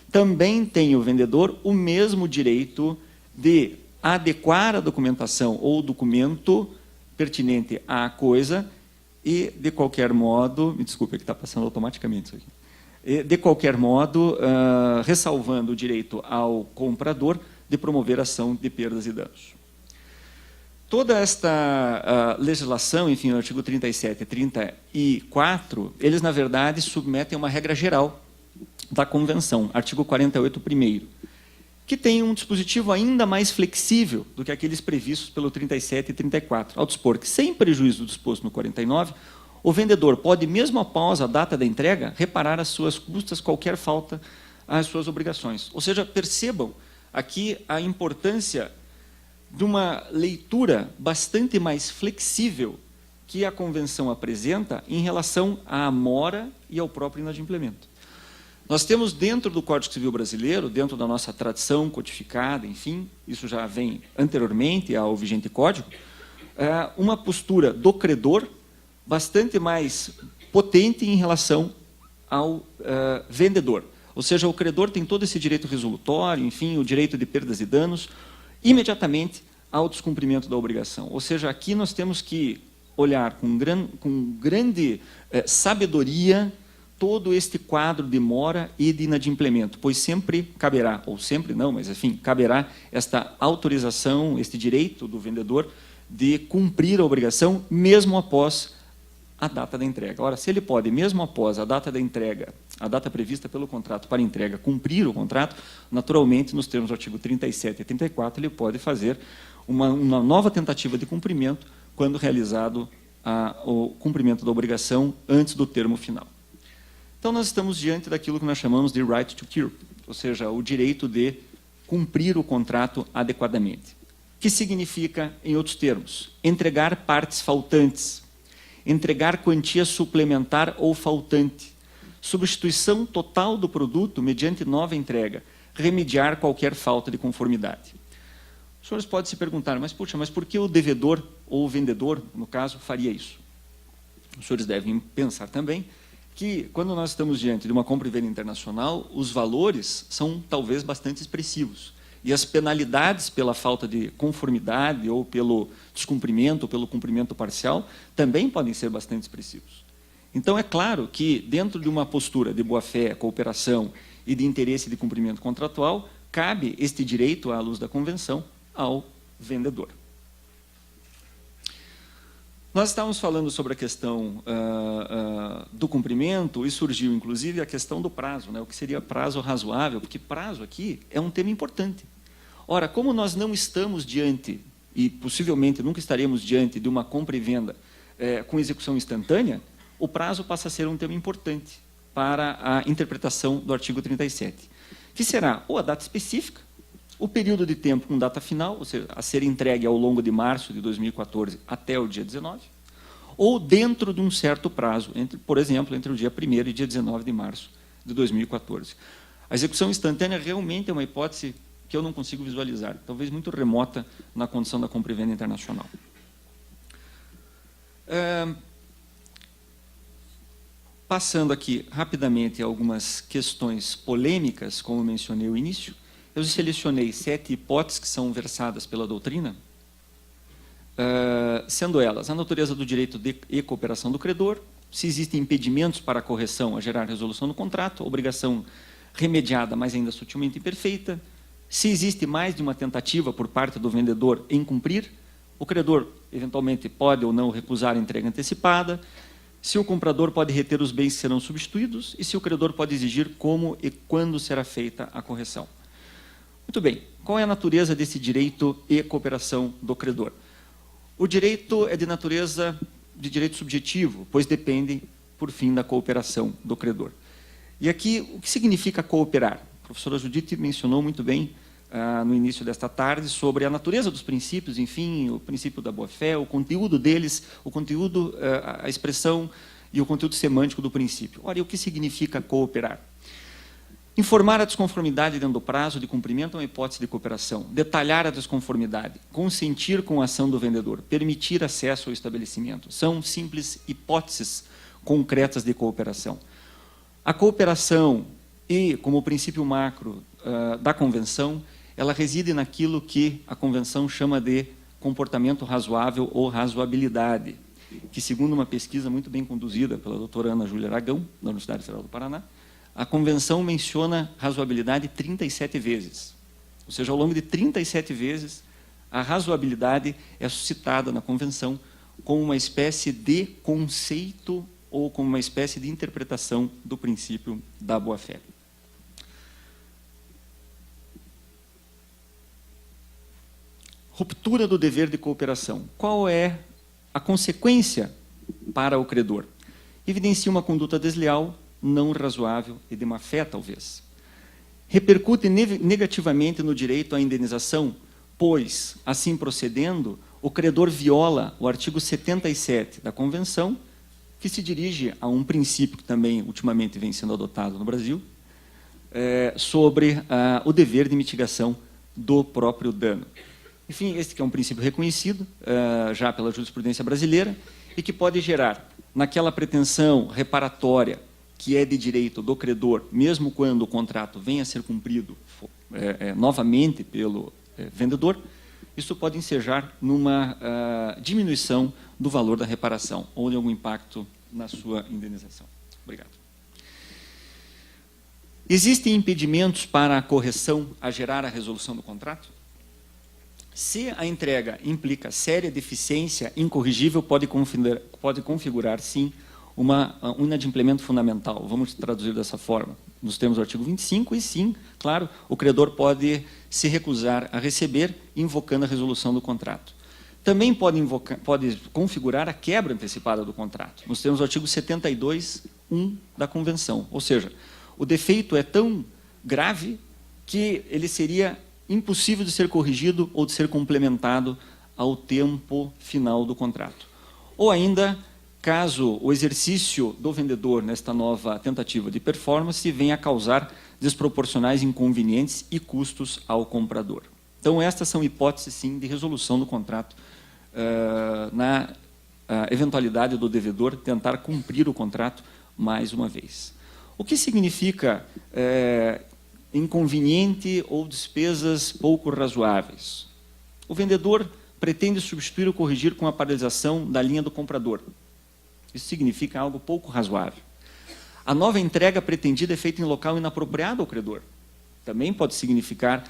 também tem o vendedor o mesmo direito de adequar a documentação ou o documento pertinente à coisa e, de qualquer modo, me desculpe, que está passando automaticamente isso aqui, de qualquer modo, ressalvando o direito ao comprador de promover ação de perdas e danos. Toda esta legislação, enfim, no artigo 37 e 34, eles, na verdade, submetem a uma regra geral da Convenção, artigo 48, primeiro, que tem um dispositivo ainda mais flexível do que aqueles previstos pelo 37 e 34, ao dispor que, sem prejuízo do disposto no 49, o vendedor pode, mesmo após a data da entrega, reparar às suas custas qualquer falta às suas obrigações. Ou seja, percebam aqui a importância de uma leitura bastante mais flexível que a Convenção apresenta em relação à mora e ao próprio inadimplemento. Nós temos dentro do Código Civil brasileiro, dentro da nossa tradição codificada, enfim, isso já vem anteriormente ao vigente Código, uma postura do credor bastante mais potente em relação ao vendedor. Ou seja, o credor tem todo esse direito resolutório, enfim, o direito de perdas e danos, imediatamente ao descumprimento da obrigação. Ou seja, aqui nós temos que olhar com grande sabedoria todo este quadro de mora e de inadimplemento, pois sempre caberá, ou sempre não, mas enfim, caberá esta autorização, este direito do vendedor de cumprir a obrigação mesmo após a data da entrega. Ora, se ele pode, mesmo após a data da entrega, a data prevista pelo contrato para entrega, cumprir o contrato, naturalmente, nos termos do artigo 37 e 34, ele pode fazer uma nova tentativa de cumprimento quando realizado o cumprimento da obrigação antes do termo final. Então, nós estamos diante daquilo que nós chamamos de right to cure, ou seja, o direito de cumprir o contrato adequadamente. Que significa, em outros termos, entregar partes faltantes, entregar quantia suplementar ou faltante, substituição total do produto mediante nova entrega, remediar qualquer falta de conformidade. Os senhores podem se perguntar, mas por que o devedor ou o vendedor, no caso, faria isso? Os senhores devem pensar também que, quando nós estamos diante de uma compra e venda internacional, os valores são talvez bastante expressivos. E as penalidades pela falta de conformidade ou pelo descumprimento ou pelo cumprimento parcial também podem ser bastante expressivos. Então, é claro que, dentro de uma postura de boa-fé, cooperação e de interesse de cumprimento contratual, cabe este direito, à luz da Convenção, ao vendedor. Nós estávamos falando sobre a questão do cumprimento e surgiu, inclusive, a questão do prazo, né? O que seria prazo razoável, porque prazo aqui é um tema importante. Ora, como nós não estamos diante, e possivelmente nunca estaremos diante de uma compra e venda com execução instantânea, o prazo passa a ser um tema importante para a interpretação do artigo 37, que será ou a data específica, o período de tempo com data final, ou seja, a ser entregue ao longo de março de 2014 até o dia 19, ou dentro de um certo prazo, por exemplo, entre o dia 1º e dia 19 de março de 2014. A execução instantânea realmente é uma hipótese que eu não consigo visualizar, talvez muito remota na condição da compra e venda internacional. Passando aqui rapidamente algumas questões polêmicas, como mencionei no início, eu selecionei 7 hipóteses que são versadas pela doutrina, sendo elas a natureza do direito e cooperação do credor, se existem impedimentos para a correção a gerar resolução do contrato, obrigação remediada, mas ainda sutilmente imperfeita, se existe mais de uma tentativa por parte do vendedor em cumprir, o credor eventualmente pode ou não recusar a entrega antecipada, se o comprador pode reter os bens que serão substituídos e se o credor pode exigir como e quando será feita a correção. Muito bem, qual é a natureza desse direito e cooperação do credor? O direito é de natureza de direito subjetivo, pois depende, por fim, da cooperação do credor. E aqui, o que significa cooperar? A professora Judite mencionou muito bem no início desta tarde sobre a natureza dos princípios, enfim, o princípio da boa-fé, o conteúdo deles, o conteúdo, a expressão e o conteúdo semântico do princípio. Ora, e o que significa cooperar? Informar a desconformidade dentro do prazo de cumprimento é uma hipótese de cooperação. Detalhar a desconformidade. Consentir com a ação do vendedor. Permitir acesso ao estabelecimento. São simples hipóteses concretas de cooperação. A cooperação e, como princípio macro da convenção, ela reside naquilo que a convenção chama de comportamento razoável ou razoabilidade, que, segundo uma pesquisa muito bem conduzida pela doutora Ana Júlia Aragão, da Universidade Federal do Paraná, a convenção menciona razoabilidade 37 vezes. Ou seja, ao longo de 37 vezes, a razoabilidade é suscitada na convenção como uma espécie de conceito ou como uma espécie de interpretação do princípio da boa-fé. Ruptura do dever de cooperação. Qual é a consequência para o credor? Evidencia uma conduta desleal, não razoável e de má-fé, talvez. Repercute negativamente no direito à indenização, pois, assim procedendo, o credor viola o artigo 77 da Convenção, que se dirige a um princípio que também ultimamente vem sendo adotado no Brasil, sobre o dever de mitigação do próprio dano. Enfim, este que é um princípio reconhecido já pela jurisprudência brasileira e que pode gerar, naquela pretensão reparatória que é de direito do credor, mesmo quando o contrato venha a ser cumprido novamente pelo vendedor, isso pode ensejar numa diminuição do valor da reparação ou de algum impacto na sua indenização. Obrigado. Existem impedimentos para a correção a gerar a resolução do contrato? Se a entrega implica séria deficiência incorrigível, pode configurar, sim, um inadimplemento fundamental. Vamos traduzir dessa forma. Nos termos do artigo 25, e sim, claro, o credor pode se recusar a receber, invocando a resolução do contrato. Também pode configurar a quebra antecipada do contrato, nos termos do artigo 72(1) da Convenção. Ou seja, o defeito é tão grave que ele seria impossível de ser corrigido ou de ser complementado ao tempo final do contrato. Ou ainda, caso o exercício do vendedor nesta nova tentativa de performance venha a causar desproporcionais inconvenientes e custos ao comprador. Então, estas são hipóteses, sim, de resolução do contrato na eventualidade do devedor tentar cumprir o contrato mais uma vez. O que significa inconveniente ou despesas pouco razoáveis? O vendedor pretende substituir ou corrigir com a paralisação da linha do comprador. Isso significa algo pouco razoável. A nova entrega pretendida é feita em local inapropriado ao credor. Também pode significar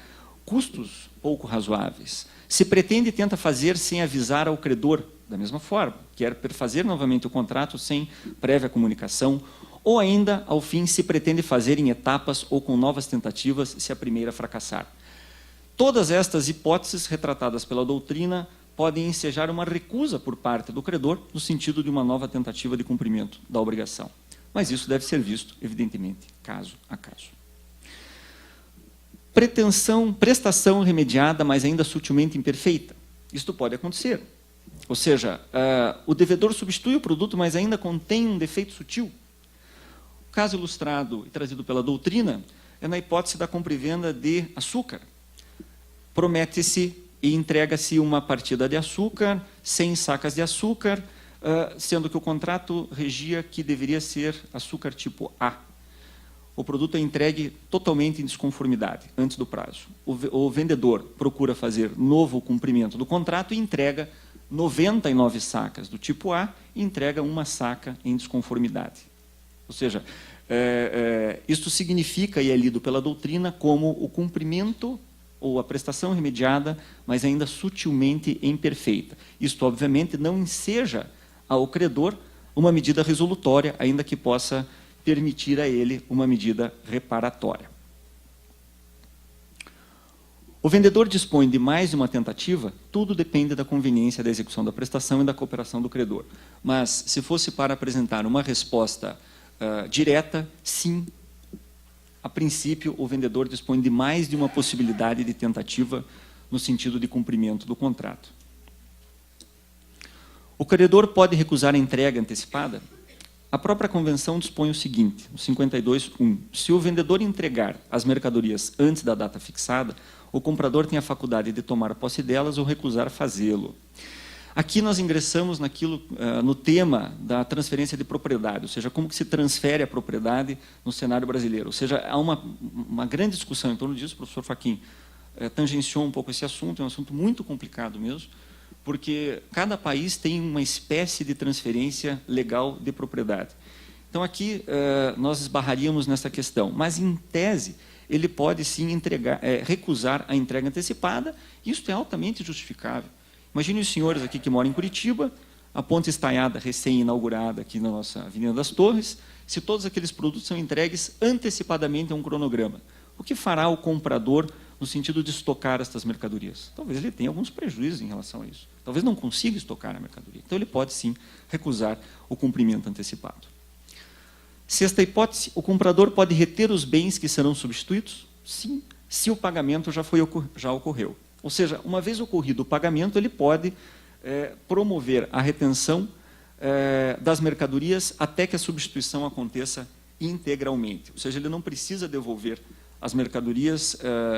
custos pouco razoáveis. Se pretende e tenta fazer sem avisar ao credor da mesma forma, quer fazer novamente o contrato sem prévia comunicação, ou ainda, ao fim, se pretende fazer em etapas ou com novas tentativas se a primeira fracassar. Todas estas hipóteses retratadas pela doutrina podem ensejar uma recusa por parte do credor no sentido de uma nova tentativa de cumprimento da obrigação. Mas isso deve ser visto, evidentemente, caso a caso. Prestação remediada, mas ainda sutilmente imperfeita. Isto pode acontecer. Ou seja, o devedor substitui o produto, mas ainda contém um defeito sutil. O caso ilustrado e trazido pela doutrina é na hipótese da compra e venda de açúcar. Promete-se e entrega-se uma partida de açúcar, 100 sacas de açúcar, sendo que o contrato regia que deveria ser açúcar tipo A. O produto é entregue totalmente em desconformidade, antes do prazo. O vendedor procura fazer novo cumprimento do contrato e entrega 99 sacas do tipo A e entrega uma saca em desconformidade. Ou seja, isto significa, e é lido pela doutrina, como o cumprimento ou a prestação remediada, mas ainda sutilmente imperfeita. Isto, obviamente, não enseja ao credor uma medida resolutória, ainda que possa permitir a ele uma medida reparatória. O vendedor dispõe de mais de uma tentativa, tudo depende da conveniência da execução da prestação e da cooperação do credor. Mas, se fosse para apresentar uma resposta direta, sim, a princípio, o vendedor dispõe de mais de uma possibilidade de tentativa no sentido de cumprimento do contrato. O credor pode recusar a entrega antecipada? A própria convenção dispõe o seguinte, no 52.1. Se o vendedor entregar as mercadorias antes da data fixada, o comprador tem a faculdade de tomar posse delas ou recusar fazê-lo. Aqui nós ingressamos no tema da transferência de propriedade, ou seja, como que se transfere a propriedade no cenário brasileiro. Ou seja, há uma grande discussão em torno disso, o professor Fachin tangenciou um pouco esse assunto, é um assunto muito complicado mesmo, porque cada país tem uma espécie de transferência legal de propriedade. Então, aqui nós esbarraríamos nessa questão, mas, em tese, ele pode, sim, recusar a entrega antecipada, e isso é altamente justificável. Imagine os senhores aqui que moram em Curitiba, a ponte estaiada recém-inaugurada aqui na nossa Avenida das Torres, se todos aqueles produtos são entregues antecipadamente a um cronograma. O que fará o comprador no sentido de estocar estas mercadorias? Talvez ele tenha alguns prejuízos em relação a isso. Talvez não consiga estocar a mercadoria. Então, ele pode, sim, recusar o cumprimento antecipado. Sexta hipótese, o comprador pode reter os bens que serão substituídos? Sim, se o pagamento já ocorreu. Ou seja, uma vez ocorrido o pagamento, ele pode promover a retenção das mercadorias até que a substituição aconteça integralmente. Ou seja, ele não precisa devolver as mercadorias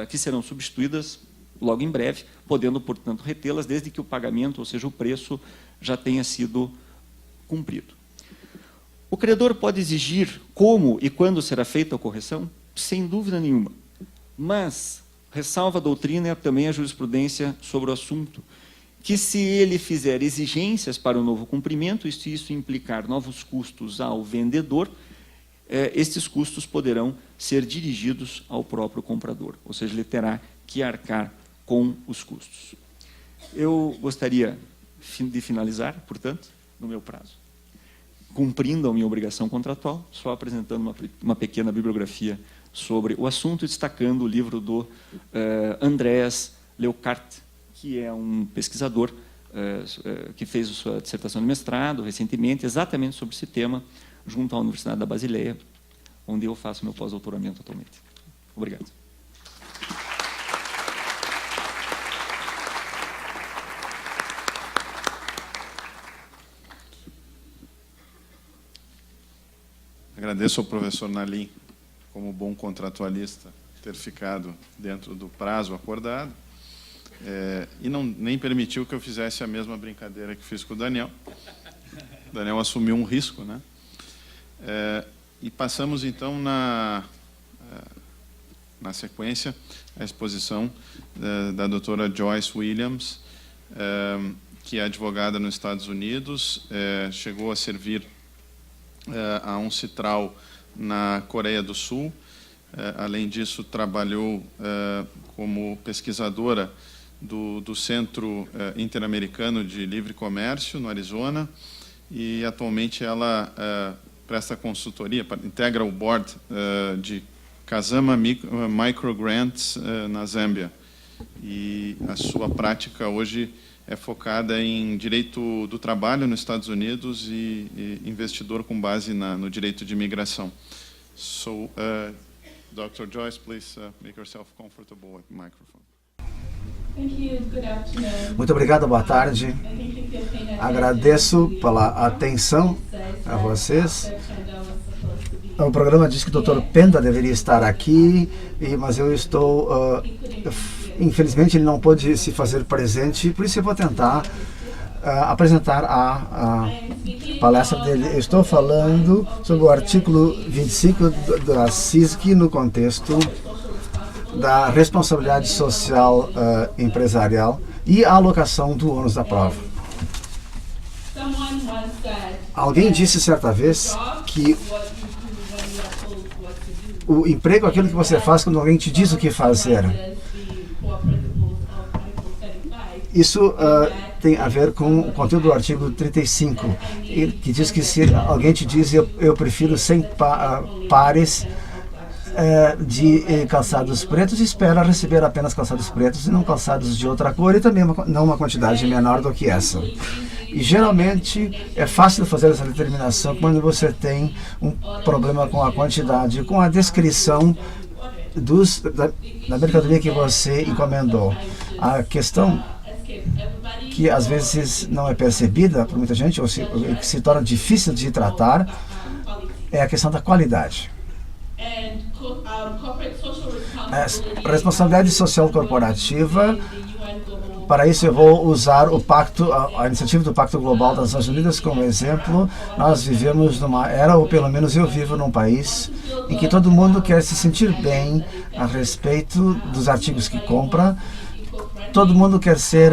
que serão substituídas logo em breve, podendo, portanto, retê-las desde que o pagamento, ou seja, o preço, já tenha sido cumprido. O credor pode exigir como e quando será feita a correção? Sem dúvida nenhuma. Mas ressalva a doutrina e também a jurisprudência sobre o assunto, que se ele fizer exigências para o novo cumprimento, e se isso implicar novos custos ao vendedor, estes custos poderão ser dirigidos ao próprio comprador, ou seja, ele terá que arcar com os custos. Eu gostaria de finalizar, portanto, no meu prazo, cumprindo a minha obrigação contratual, só apresentando uma pequena bibliografia sobre o assunto, destacando o livro do Andreas Leuckart, que é um pesquisador que fez a sua dissertação de mestrado recentemente, exatamente sobre esse tema, junto à Universidade da Basileia, onde eu faço meu pós-doutoramento atualmente. Obrigado. Agradeço ao professor Nalim, como bom contratualista, ter ficado dentro do prazo acordado e nem permitiu que eu fizesse a mesma brincadeira que fiz com o Daniel. O Daniel assumiu um risco, né? E passamos, então, na sequência, a exposição da doutora Joyce Williams, que é advogada nos Estados Unidos, chegou a servir a UNCITRAL na Coreia do Sul. Além disso, trabalhou como pesquisadora do Centro Interamericano de Livre Comércio, no Arizona, e atualmente ela presta consultoria, integra o board de Kazama Microgrants na Zâmbia. E a sua prática hoje é focada em direito do trabalho nos Estados Unidos e investidor com base no direito de imigração. So, Dr. Joyce, please make yourself comfortable at the microphone. Muito obrigado, boa tarde. Agradeço pela atenção a vocês. O programa diz que o Dr. Penda deveria estar aqui, mas eu estou... infelizmente, ele não pôde se fazer presente, por isso eu vou tentar apresentar a palestra dele. Eu estou falando sobre o artigo 25 da CISC no contexto da responsabilidade social empresarial e a alocação do ônus da prova. Alguém disse certa vez que o emprego é aquilo que você faz quando alguém te diz o que fazer. Isso tem a ver com o conteúdo do artigo 35, que diz que se alguém te diz eu prefiro 100 pares de calçados pretos, espera receber apenas calçados pretos e não calçados de outra cor, e também não uma quantidade menor do que essa. E geralmente é fácil fazer essa determinação quando você tem um problema com a quantidade, com a descrição da mercadoria que você encomendou. A questão que às vezes não é percebida por muita gente, ou que se torna difícil de tratar, é a questão da qualidade. A responsabilidade social corporativa, para isso eu vou usar a iniciativa do Pacto Global das Nações Unidas como exemplo. Nós vivemos numa era, ou pelo menos eu vivo num país, em que todo mundo quer se sentir bem a respeito dos artigos que compra. Todo mundo quer ser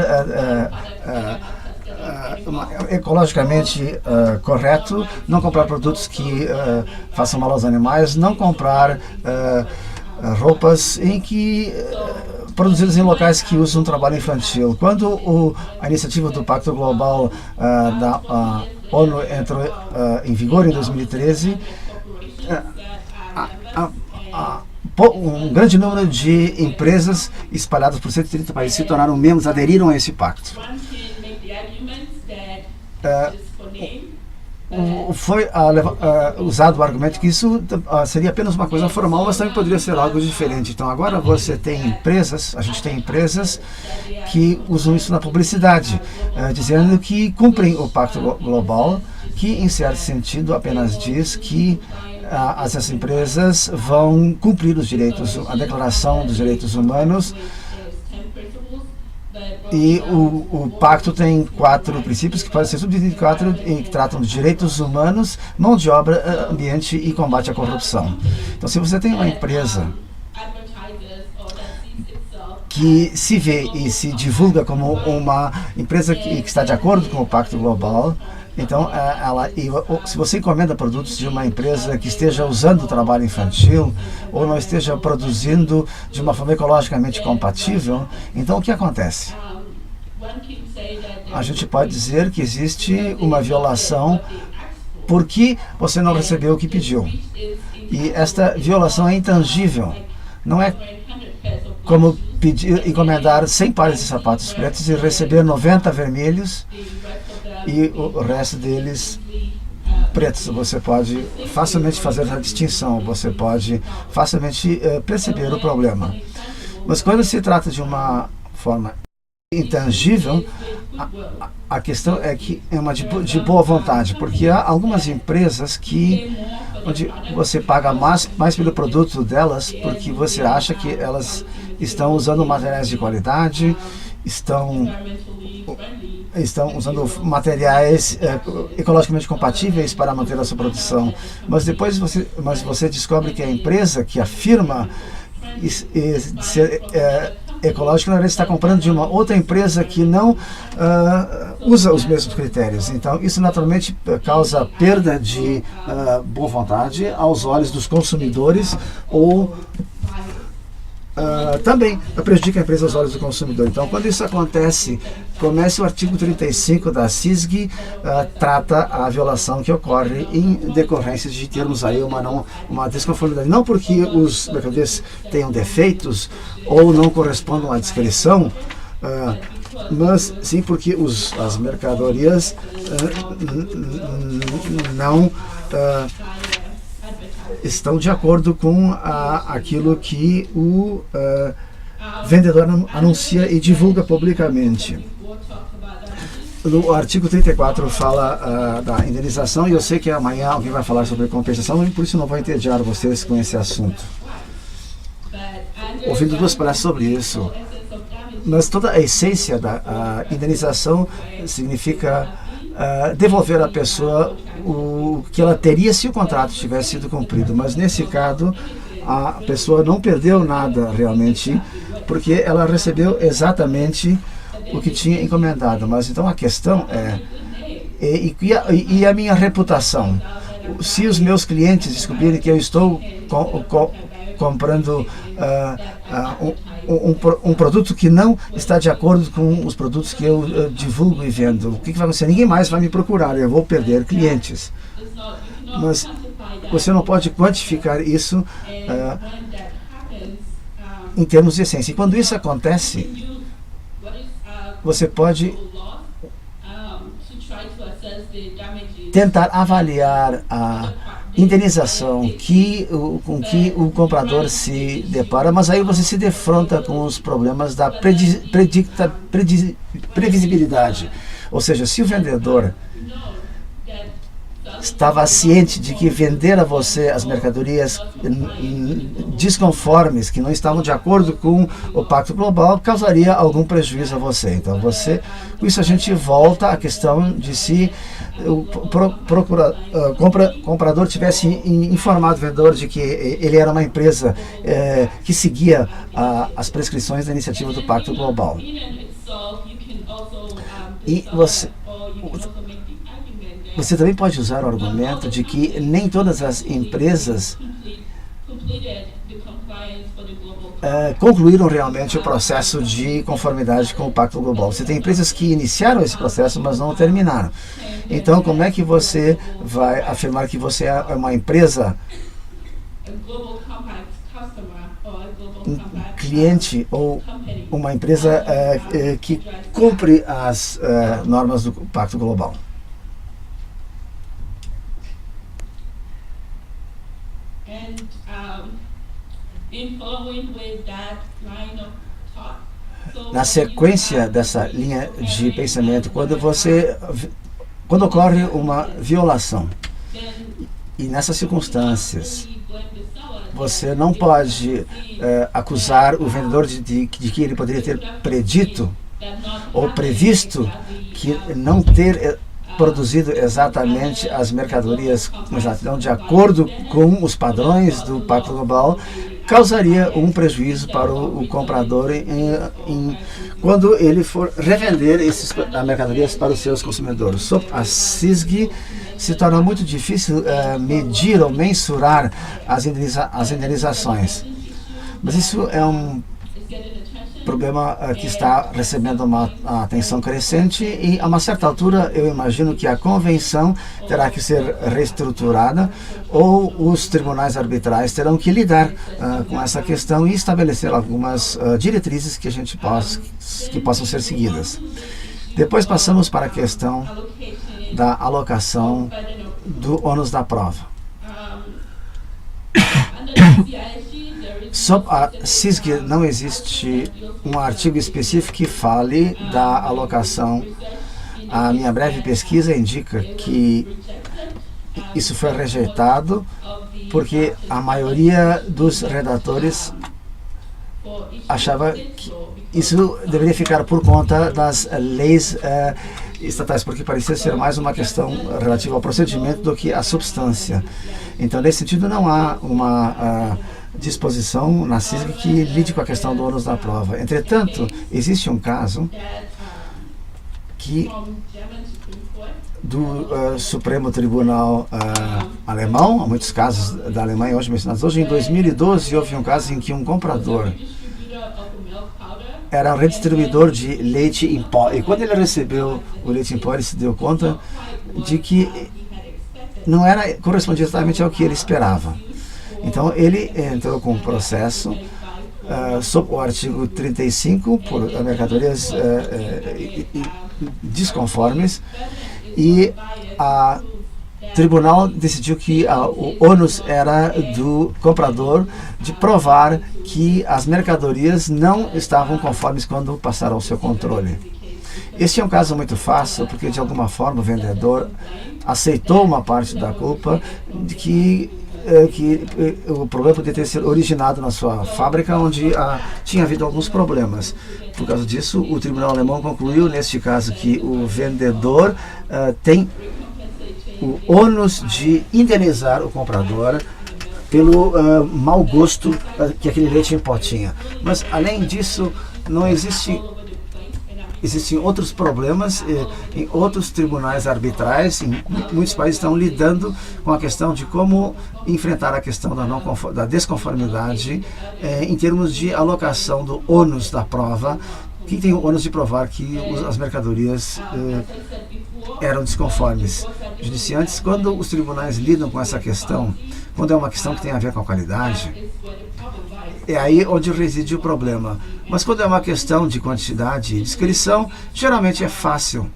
ecologicamente correto, não comprar produtos que façam mal aos animais, não comprar roupas produzidas em locais que usam trabalho infantil. Quando a iniciativa do Pacto Global da ONU entrou em vigor em 2013, um grande número de empresas espalhadas por 130 países se tornaram membros, aderiram a esse pacto. Foi usado o argumento que isso seria apenas uma coisa formal, mas também poderia ser algo diferente. Então agora você tem empresas, a gente tem empresas que usam isso na publicidade, dizendo que cumprem o Pacto Global, que em certo sentido apenas diz que essas empresas vão cumprir os direitos, a Declaração dos Direitos Humanos. E o pacto tem 4 princípios que podem ser subdivididos em 4, que tratam de direitos humanos, mão de obra, ambiente e combate à corrupção. Então, se você tem uma empresa que se vê e se divulga como uma empresa que está de acordo com o Pacto Global, então, se você encomenda produtos de uma empresa que esteja usando o trabalho infantil ou não esteja produzindo de uma forma ecologicamente compatível, então o que acontece? A gente pode dizer que existe uma violação porque você não recebeu o que pediu. E esta violação é intangível. Não é como encomendar 100 pares de sapatos pretos e receber 90 vermelhos e o resto deles pretos. Você pode facilmente fazer a distinção, você pode facilmente perceber o problema. Mas quando se trata de uma forma intangível, a questão é que é uma de boa vontade, porque há algumas empresas onde você paga mais pelo produto delas porque você acha que elas estão usando materiais de qualidade, estão usando materiais ecologicamente compatíveis para manter a sua produção. Mas depois você descobre que a empresa que afirma ser ecológica, ela está comprando de uma outra empresa que não usa os mesmos critérios. Então, isso naturalmente causa perda de boa vontade aos olhos dos consumidores ou também prejudica a empresa aos olhos do consumidor. Então, quando isso acontece, começa o artigo 35 da CISG, trata a violação que ocorre em decorrência de termos aí uma desconformidade. Não porque os mercadorias tenham defeitos ou não correspondam à descrição, mas sim porque as mercadorias não estão de acordo com aquilo que o vendedor anuncia e divulga publicamente. O artigo 34 fala da indenização, e eu sei que amanhã alguém vai falar sobre compensação, e por isso não vou entediar vocês com esse assunto. Ouvindo duas palestras sobre isso, mas toda a essência da indenização significa devolver à pessoa o que ela teria se o contrato tivesse sido cumprido. Mas nesse caso, a pessoa não perdeu nada realmente, porque ela recebeu exatamente o que tinha encomendado. Mas então a questão e a minha reputação? Se os meus clientes descobrirem que eu estou comprando um produto que não está de acordo com os produtos que eu divulgo e vendo, o que vai acontecer? Ninguém mais vai me procurar, eu vou perder clientes. Mas você não pode quantificar isso em termos de essência. E quando isso acontece, você pode tentar avaliar a indenização com que o comprador se depara, mas aí você se defronta com os problemas da previsibilidade. Ou seja, se o vendedor estava ciente de que vender a você as mercadorias desconformes, que não estavam de acordo com o Pacto Global, causaria algum prejuízo a você. Então, com isso a gente volta à questão de se o comprador tivesse informado o vendedor de que ele era uma empresa que seguia as prescrições da iniciativa do Pacto Global. E você também pode usar o argumento de que nem todas as empresas concluíram realmente o processo de conformidade com o Pacto Global. Você tem empresas que iniciaram esse processo, mas não terminaram. Então, como é que você vai afirmar que você é uma empresa, um cliente ou uma empresa que cumpre as normas do Pacto Global? Na sequência dessa linha de pensamento, quando ocorre uma violação, e nessas circunstâncias, você não pode acusar o vendedor de que ele poderia ter predito ou previsto que não ter produzido exatamente as mercadorias de acordo com os padrões do Pacto Global, causaria um prejuízo para o comprador quando ele for revender essas mercadorias para os seus consumidores. A CISG se torna muito difícil medir ou mensurar as indenizações. Mas isso é um problema que está recebendo uma atenção crescente e a uma certa altura eu imagino que a convenção terá que ser reestruturada ou os tribunais arbitrais terão que lidar com essa questão e estabelecer algumas diretrizes que possam ser seguidas. Depois passamos para a questão da alocação do ônus da prova. Sob a CISG não existe um artigo específico que fale da alocação. A minha breve pesquisa indica que isso foi rejeitado porque a maioria dos redatores achava que isso deveria ficar por conta das leis estatais, porque parecia ser mais uma questão relativa ao procedimento do que à substância. Então, nesse sentido, não há uma disposição na CISG que lide com a questão do ônus da prova. Entretanto, existe um caso do Supremo Tribunal alemão, há muitos casos da Alemanha hoje mencionados. Hoje, em 2012, houve um caso em que um comprador era um redistribuidor de leite em pó. E quando ele recebeu o leite em pó, ele se deu conta de que não era correspondia exatamente ao que ele esperava. Então ele entrou com um processo sob o artigo 35 por mercadorias desconformes, e a tribunal decidiu que o ônus era do comprador de provar que as mercadorias não estavam conformes quando passaram ao seu controle. Este é um caso muito fácil, porque de alguma forma o vendedor aceitou uma parte da culpa de que o problema poderia ter sido originado na sua fábrica, onde tinha havido alguns problemas. Por causa disso, o tribunal alemão concluiu, neste caso, que o vendedor tem o ônus de indenizar o comprador pelo mau gosto que aquele leite em pó tinha. Mas, além disso, não existem outros problemas em outros tribunais arbitrais. Muitos países estão lidando com a questão de como enfrentar a questão da desconformidade em termos de alocação do ônus da prova. Quem tem o ônus de provar que as mercadorias eram desconformes. Judiciantes, quando os tribunais lidam com essa questão, quando é uma questão que tem a ver com a qualidade, é aí onde reside o problema. Mas quando é uma questão de quantidade e descrição, geralmente é fácil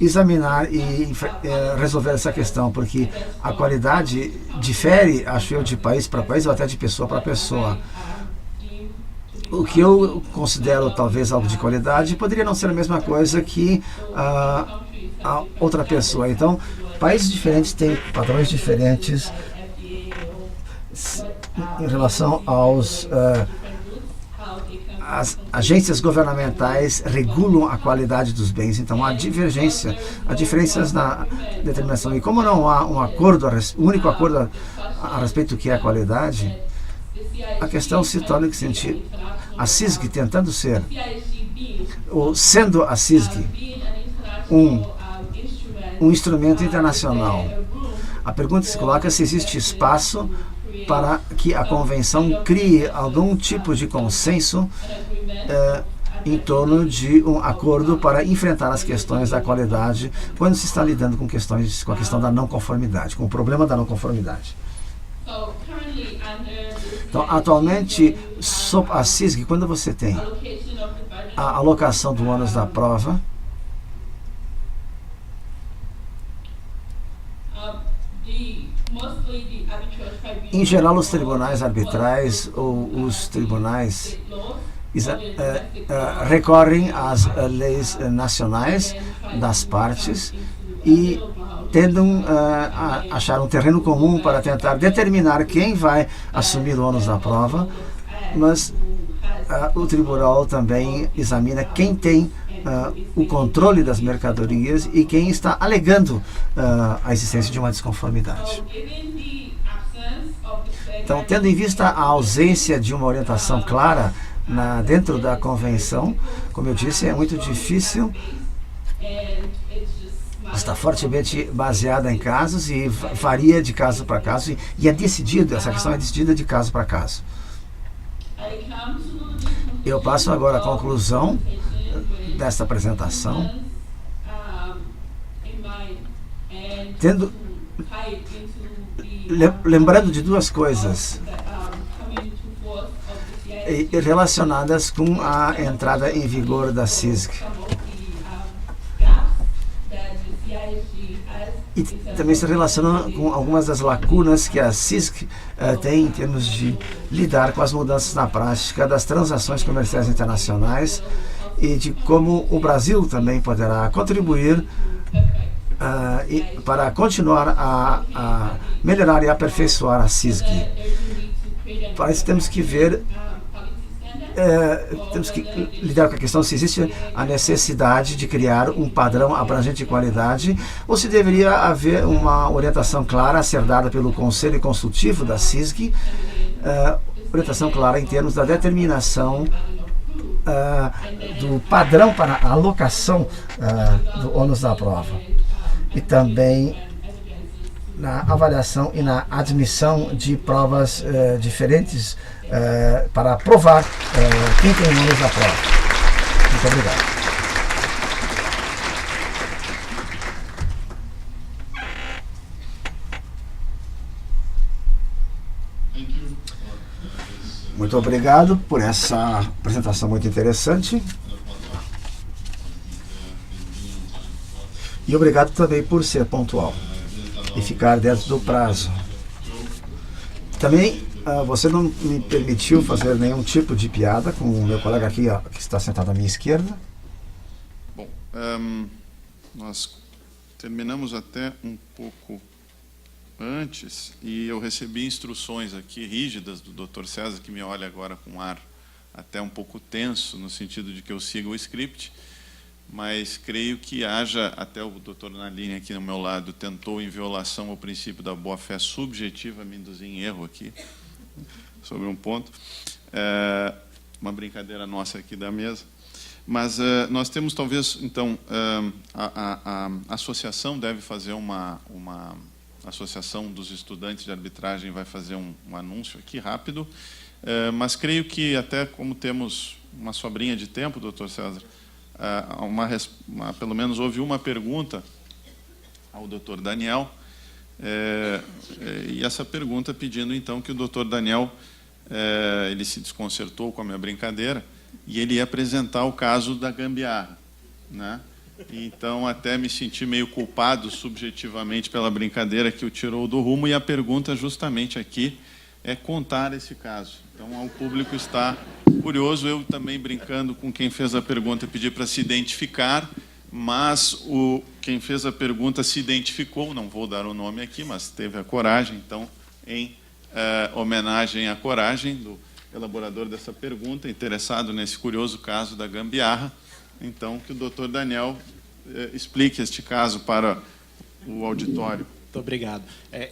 examinar e resolver essa questão, porque a qualidade difere, acho eu, de país para país ou até de pessoa para pessoa. O que eu considero talvez algo de qualidade poderia não ser a mesma coisa que a outra pessoa. Então, países diferentes têm padrões diferentes em relação as agências governamentais regulam a qualidade dos bens. Então há diferenças na determinação. E como não há um único acordo a respeito do que é a qualidade, a questão se torna que sentir a CISG tentando ser, ou sendo a CISG um instrumento internacional. A pergunta se coloca se existe espaço para que a convenção crie algum tipo de consenso em torno de um acordo para enfrentar as questões da qualidade quando se está lidando com a questão da não conformidade, com o problema da não conformidade. Então, atualmente, sob a CISG, quando você tem a alocação do ônus da prova, em geral, os tribunais arbitrais ou os tribunais recorrem às leis nacionais das partes e tendem a achar um terreno comum para tentar determinar quem vai assumir o ônus da prova, mas o tribunal também examina quem tem o controle das mercadorias e quem está alegando a existência de uma desconformidade. Então, tendo em vista a ausência de uma orientação clara dentro da convenção, como eu disse, é muito difícil, está fortemente baseada em casos e varia de caso para caso, e essa questão é decidida de caso para caso. Eu passo agora à conclusão desta apresentação, lembrando de duas coisas relacionadas com a entrada em vigor da CISG. E também se relaciona com algumas das lacunas que a CISG tem em termos de lidar com as mudanças na prática das transações comerciais internacionais e de como o Brasil também poderá contribuir para continuar a melhorar e aperfeiçoar a CISG. Para isso temos que lidar com a questão se existe a necessidade de criar um padrão abrangente de qualidade ou se deveria haver uma orientação clara a ser dada pelo Conselho Consultivo da CISG, orientação clara em termos da determinação do padrão para a alocação do ônus da prova. E também na avaliação e na admissão de provas diferentes para provar quem tem menos na prova. Muito obrigado. Muito obrigado por essa apresentação muito interessante. E obrigado também por ser pontual e ficar dentro do prazo. Também você não me permitiu fazer nenhum tipo de piada com o meu colega aqui, ó, que está sentado à minha esquerda. Bom, nós terminamos até um pouco antes e eu recebi instruções aqui rígidas do Dr. César, que me olha agora com um ar até um pouco tenso, no sentido de que eu siga o script, mas creio que haja, até o Dr. Nalini aqui no meu lado tentou, em violação ao princípio da boa-fé subjetiva, me induzir em erro aqui, sobre um ponto. Uma brincadeira nossa aqui da mesa. Mas nós temos, talvez, então, a associação deve fazer a Associação dos Estudantes de Arbitragem vai fazer um anúncio aqui rápido, mas creio que até como temos uma sobrinha de tempo, Dr. César, pelo menos houve uma pergunta ao Dr. Daniel, e essa pergunta pedindo então que o Dr. Daniel ele se desconcertou com a minha brincadeira e ele ia apresentar o caso da gambiarra, né? Então até me senti meio culpado subjetivamente pela brincadeira que o tirou do rumo, e a pergunta justamente aqui é contar esse caso. Então o público está curioso, eu também brincando com quem fez a pergunta, pedi para se identificar, mas quem fez a pergunta se identificou, não vou dar o nome aqui, mas teve a coragem, então, em homenagem à coragem do elaborador dessa pergunta, interessado nesse curioso caso da gambiarra, então que o Dr. Daniel explique este caso para o auditório. Muito obrigado.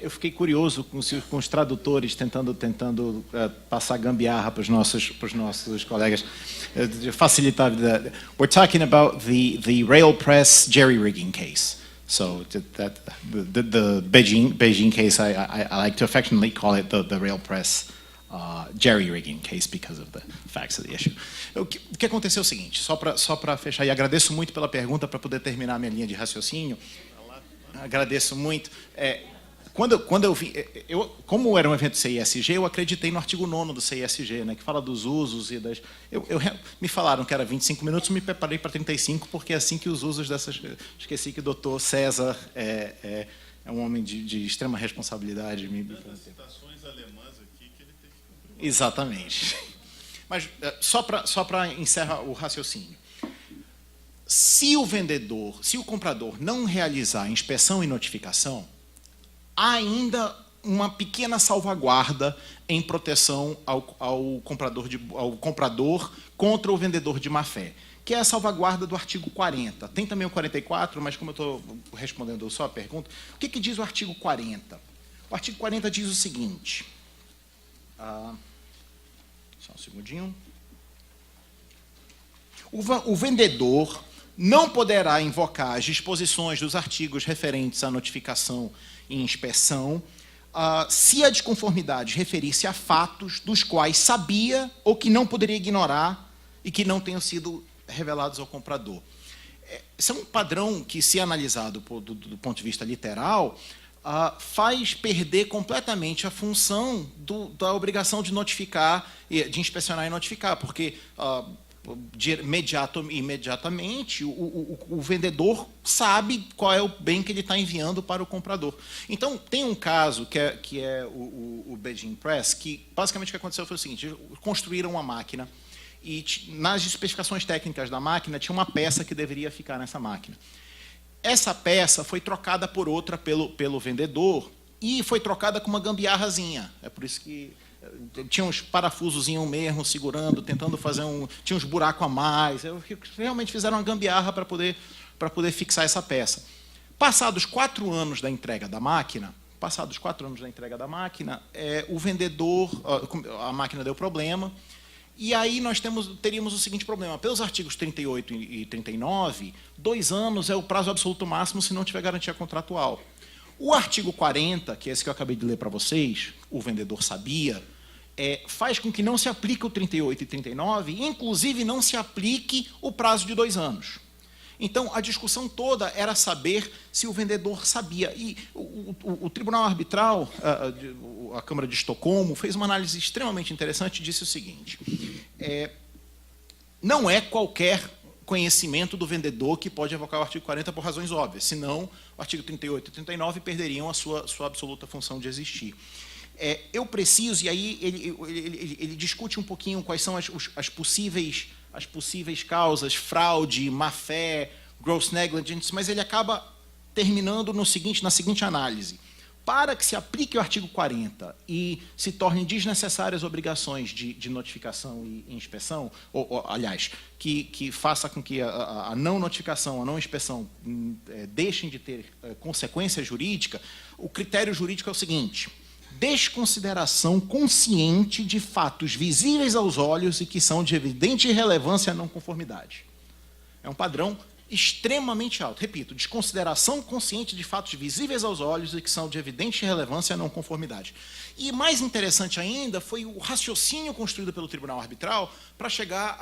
Eu fiquei curioso com os tradutores tentando passar gambiarra para os nossos colegas, facilitar a vida. We're talking about the rail press jerry rigging case. So the Beijing case, I like to affectionately call it the rail press jerry rigging case because of the facts of the issue. O que aconteceu é o seguinte, só para fechar, e agradeço muito pela pergunta para poder terminar a minha linha de raciocínio. Agradeço muito. Quando eu vi, como era um evento do CISG, eu acreditei no artigo 9º do CISG, né, que fala dos usos e das... me falaram que era 25 minutos, me preparei para 35, porque é assim que os usos dessas... Esqueci que o doutor César é um homem de extrema responsabilidade. Citações alemãs aqui que ele tem que comprovar. Exatamente. Mas só para encerrar o raciocínio. Se o comprador não realizar a inspeção e notificação, há ainda uma pequena salvaguarda em proteção ao comprador contra o vendedor de má-fé, que é a salvaguarda do artigo 40. Tem também o 44, mas como eu estou respondendo só a pergunta, o que diz o artigo 40? O artigo 40 diz o seguinte... só um segundinho. O vendedor não poderá invocar as disposições dos artigos referentes à notificação e inspeção se a desconformidade referir-se a fatos dos quais sabia ou que não poderia ignorar e que não tenham sido revelados ao comprador. Esse é um padrão que, se analisado do ponto de vista literal, faz perder completamente a função da obrigação de notificar, de inspecionar e notificar, porque imediatamente o vendedor sabe qual é o bem que ele está enviando para o comprador. Então, tem um caso que é o Beijing Press, que basicamente o que aconteceu foi o seguinte: construíram uma máquina e nas especificações técnicas da máquina tinha uma peça que deveria ficar nessa máquina. Essa peça foi trocada por outra pelo vendedor e foi trocada com uma gambiarrazinha. É por isso que tinha uns parafusos mesmo segurando, tentando fazer tinha uns buracos a mais. Realmente fizeram uma gambiarra para poder fixar essa peça. Passados 4 anos da entrega da máquina, o vendedor, a máquina deu problema, e aí nós teríamos o seguinte problema: pelos artigos 38 e 39, 2 anos é o prazo absoluto máximo se não tiver garantia contratual. O artigo 40, que é esse que eu acabei de ler para vocês, o vendedor sabia, faz com que não se aplique o 38 e 39, inclusive não se aplique o prazo de 2 anos. Então, a discussão toda era saber se o vendedor sabia. E o Tribunal Arbitral, a Câmara de Estocolmo, fez uma análise extremamente interessante e disse o seguinte: não é qualquer conhecimento do vendedor que pode evocar o artigo 40 por razões óbvias, senão o artigo 38 e 39 perderiam a sua absoluta função de existir. Eu preciso, e aí ele discute um pouquinho quais são as possíveis causas, fraude, má-fé, gross negligence, mas ele acaba terminando na seguinte análise. Para que se aplique o artigo 40 e se tornem desnecessárias obrigações de notificação e inspeção, aliás, que faça com que a não notificação, a não inspeção deixem de ter consequência jurídica, o critério jurídico é o seguinte: desconsideração consciente de fatos visíveis aos olhos e que são de evidente relevância à não conformidade. É um padrão extremamente alto. Repito, desconsideração consciente de fatos visíveis aos olhos e que são de evidente relevância à não conformidade. E mais interessante ainda foi o raciocínio construído pelo Tribunal Arbitral para chegar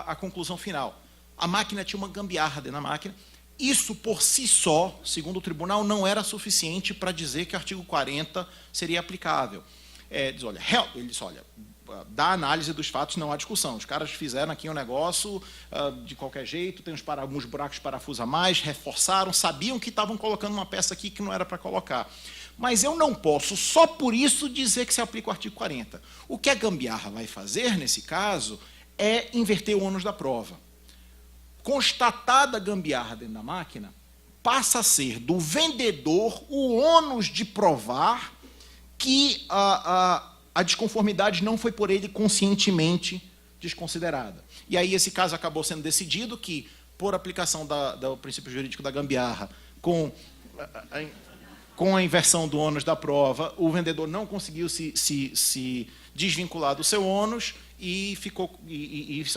à conclusão final. A máquina tinha uma gambiarra dentro da máquina. Isso, por si só, segundo o tribunal, não era suficiente para dizer que o artigo 40 seria aplicável. Ele disse, olha, da análise dos fatos não há discussão. Os caras fizeram aqui um negócio de qualquer jeito, tem uns buracos de parafuso a mais, reforçaram, sabiam que estavam colocando uma peça aqui que não era para colocar. Mas eu não posso, só por isso, dizer que se aplica o artigo 40. O que a gambiarra vai fazer, nesse caso, é inverter o ônus da prova. Constatada a gambiarra dentro da máquina, passa a ser do vendedor o ônus de provar que a desconformidade não foi por ele conscientemente desconsiderada. E aí esse caso acabou sendo decidido que, por aplicação do princípio jurídico da gambiarra, com a inversão do ônus da prova, o vendedor não conseguiu se desvincular do seu ônus e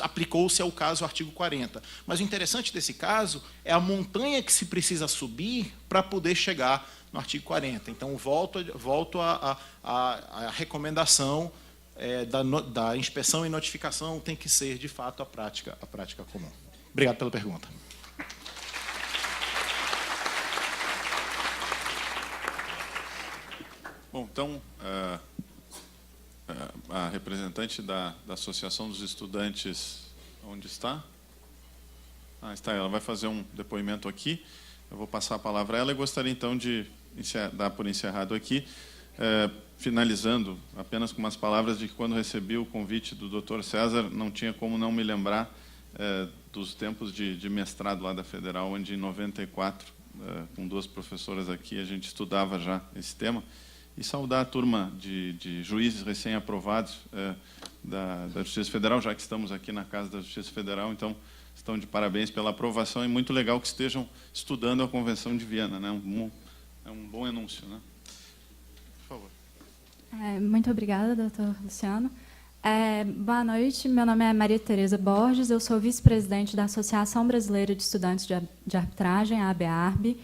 aplicou-se ao caso o artigo 40. Mas o interessante desse caso é a montanha que se precisa subir para poder chegar no artigo 40. Então, volto à recomendação da inspeção e notificação tem que ser, de fato, a prática comum. Obrigado pela pergunta. Bom, então, a representante da Associação dos Estudantes, onde está? Está, ela vai fazer um depoimento aqui. Eu vou passar a palavra a ela e gostaria, então, de dar por encerrado aqui, finalizando apenas com umas palavras de que, quando recebi o convite do Dr. César, não tinha como não me lembrar dos tempos de mestrado lá da Federal, onde, em 94, com 2 professoras aqui, a gente estudava já esse tema. E saudar a turma de juízes recém-aprovados da Justiça Federal, já que estamos aqui na Casa da Justiça Federal, então estão de parabéns pela aprovação, e muito legal que estejam estudando a Convenção de Viena, né? É um bom anúncio, né? Por favor. Muito obrigada, doutor Luciano. Boa noite, meu nome é Maria Tereza Borges, eu sou vice-presidente da Associação Brasileira de Estudantes de Arbitragem, a ABARB.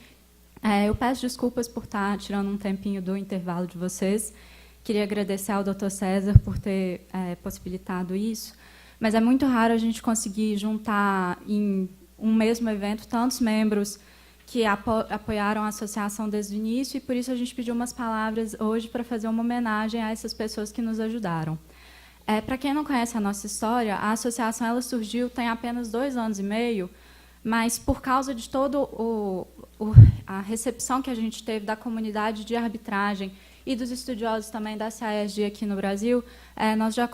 Eu peço desculpas por estar tirando um tempinho do intervalo de vocês. Queria agradecer ao Dr. César por ter possibilitado isso, mas é muito raro a gente conseguir juntar em um mesmo evento tantos membros que apoiaram a associação desde o início, e por isso a gente pediu umas palavras hoje para fazer uma homenagem a essas pessoas que nos ajudaram. Para quem não conhece a nossa história, a associação ela surgiu tem apenas 2 anos e meio, mas por causa de todo a recepção que a gente teve da comunidade de arbitragem e dos estudiosos também da CAESG aqui no Brasil, nós já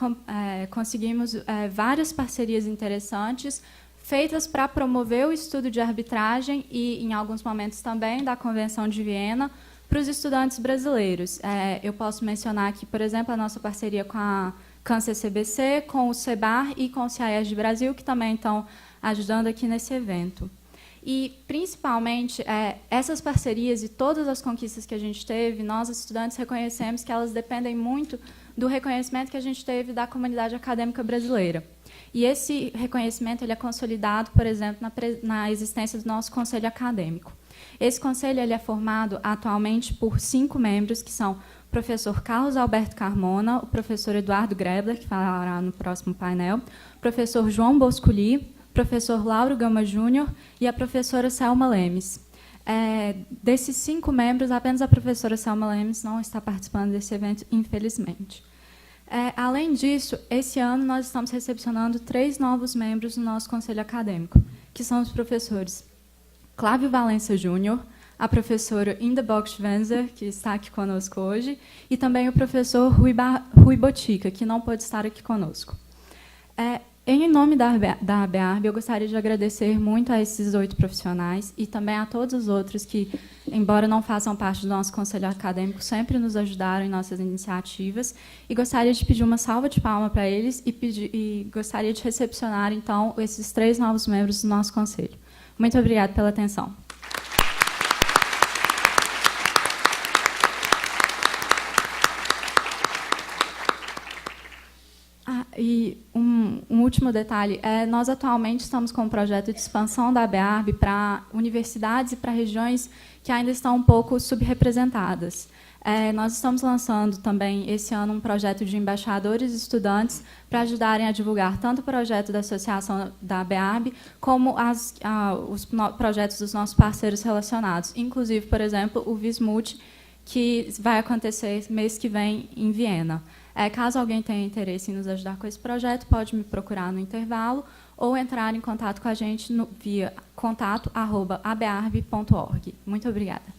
conseguimos várias parcerias interessantes feitas para promover o estudo de arbitragem e, em alguns momentos também, da Convenção de Viena para os estudantes brasileiros. Eu posso mencionar aqui, por exemplo, a nossa parceria com a CAN-CCBC, com o CEBAR e com o CAESG Brasil, que também estão ajudando aqui nesse evento. E, principalmente, essas parcerias e todas as conquistas que a gente teve, nós, estudantes, reconhecemos que elas dependem muito do reconhecimento que a gente teve da comunidade acadêmica brasileira. E esse reconhecimento ele é consolidado, por exemplo, na existência do nosso conselho acadêmico. Esse conselho ele é formado atualmente por 5 membros, que são o professor Carlos Alberto Carmona, o professor Eduardo Grebler, que falará no próximo painel, o professor João Boscoli, o professor Lauro Gama Júnior e a professora Selma Lemes. Desses 5 membros, apenas a professora Selma Lemes não está participando desse evento, infelizmente. Além disso, esse ano nós estamos recepcionando 3 novos membros no nosso conselho acadêmico, que são os professores Clávio Valença Júnior, a professora Ingeborg Schwenzer, que está aqui conosco hoje, e também o professor Rui Botica, que não pôde estar aqui conosco. Em nome da ABARB, eu gostaria de agradecer muito a esses 8 profissionais e também a todos os outros que, embora não façam parte do nosso conselho acadêmico, sempre nos ajudaram em nossas iniciativas. E gostaria de pedir uma salva de palmas para eles e gostaria de recepcionar, então, esses 3 novos membros do nosso conselho. Muito obrigada pela atenção. E um último detalhe, nós atualmente estamos com um projeto de expansão da ABARB para universidades e para regiões que ainda estão um pouco subrepresentadas. Nós estamos lançando também, esse ano, um projeto de embaixadores e estudantes para ajudarem a divulgar tanto o projeto da associação da ABARB, como os projetos dos nossos parceiros relacionados, inclusive, por exemplo, o Vismut, que vai acontecer mês que vem em Viena. Caso alguém tenha interesse em nos ajudar com esse projeto, pode me procurar no intervalo ou entrar em contato com a gente via contato@abarb.org. Muito obrigada.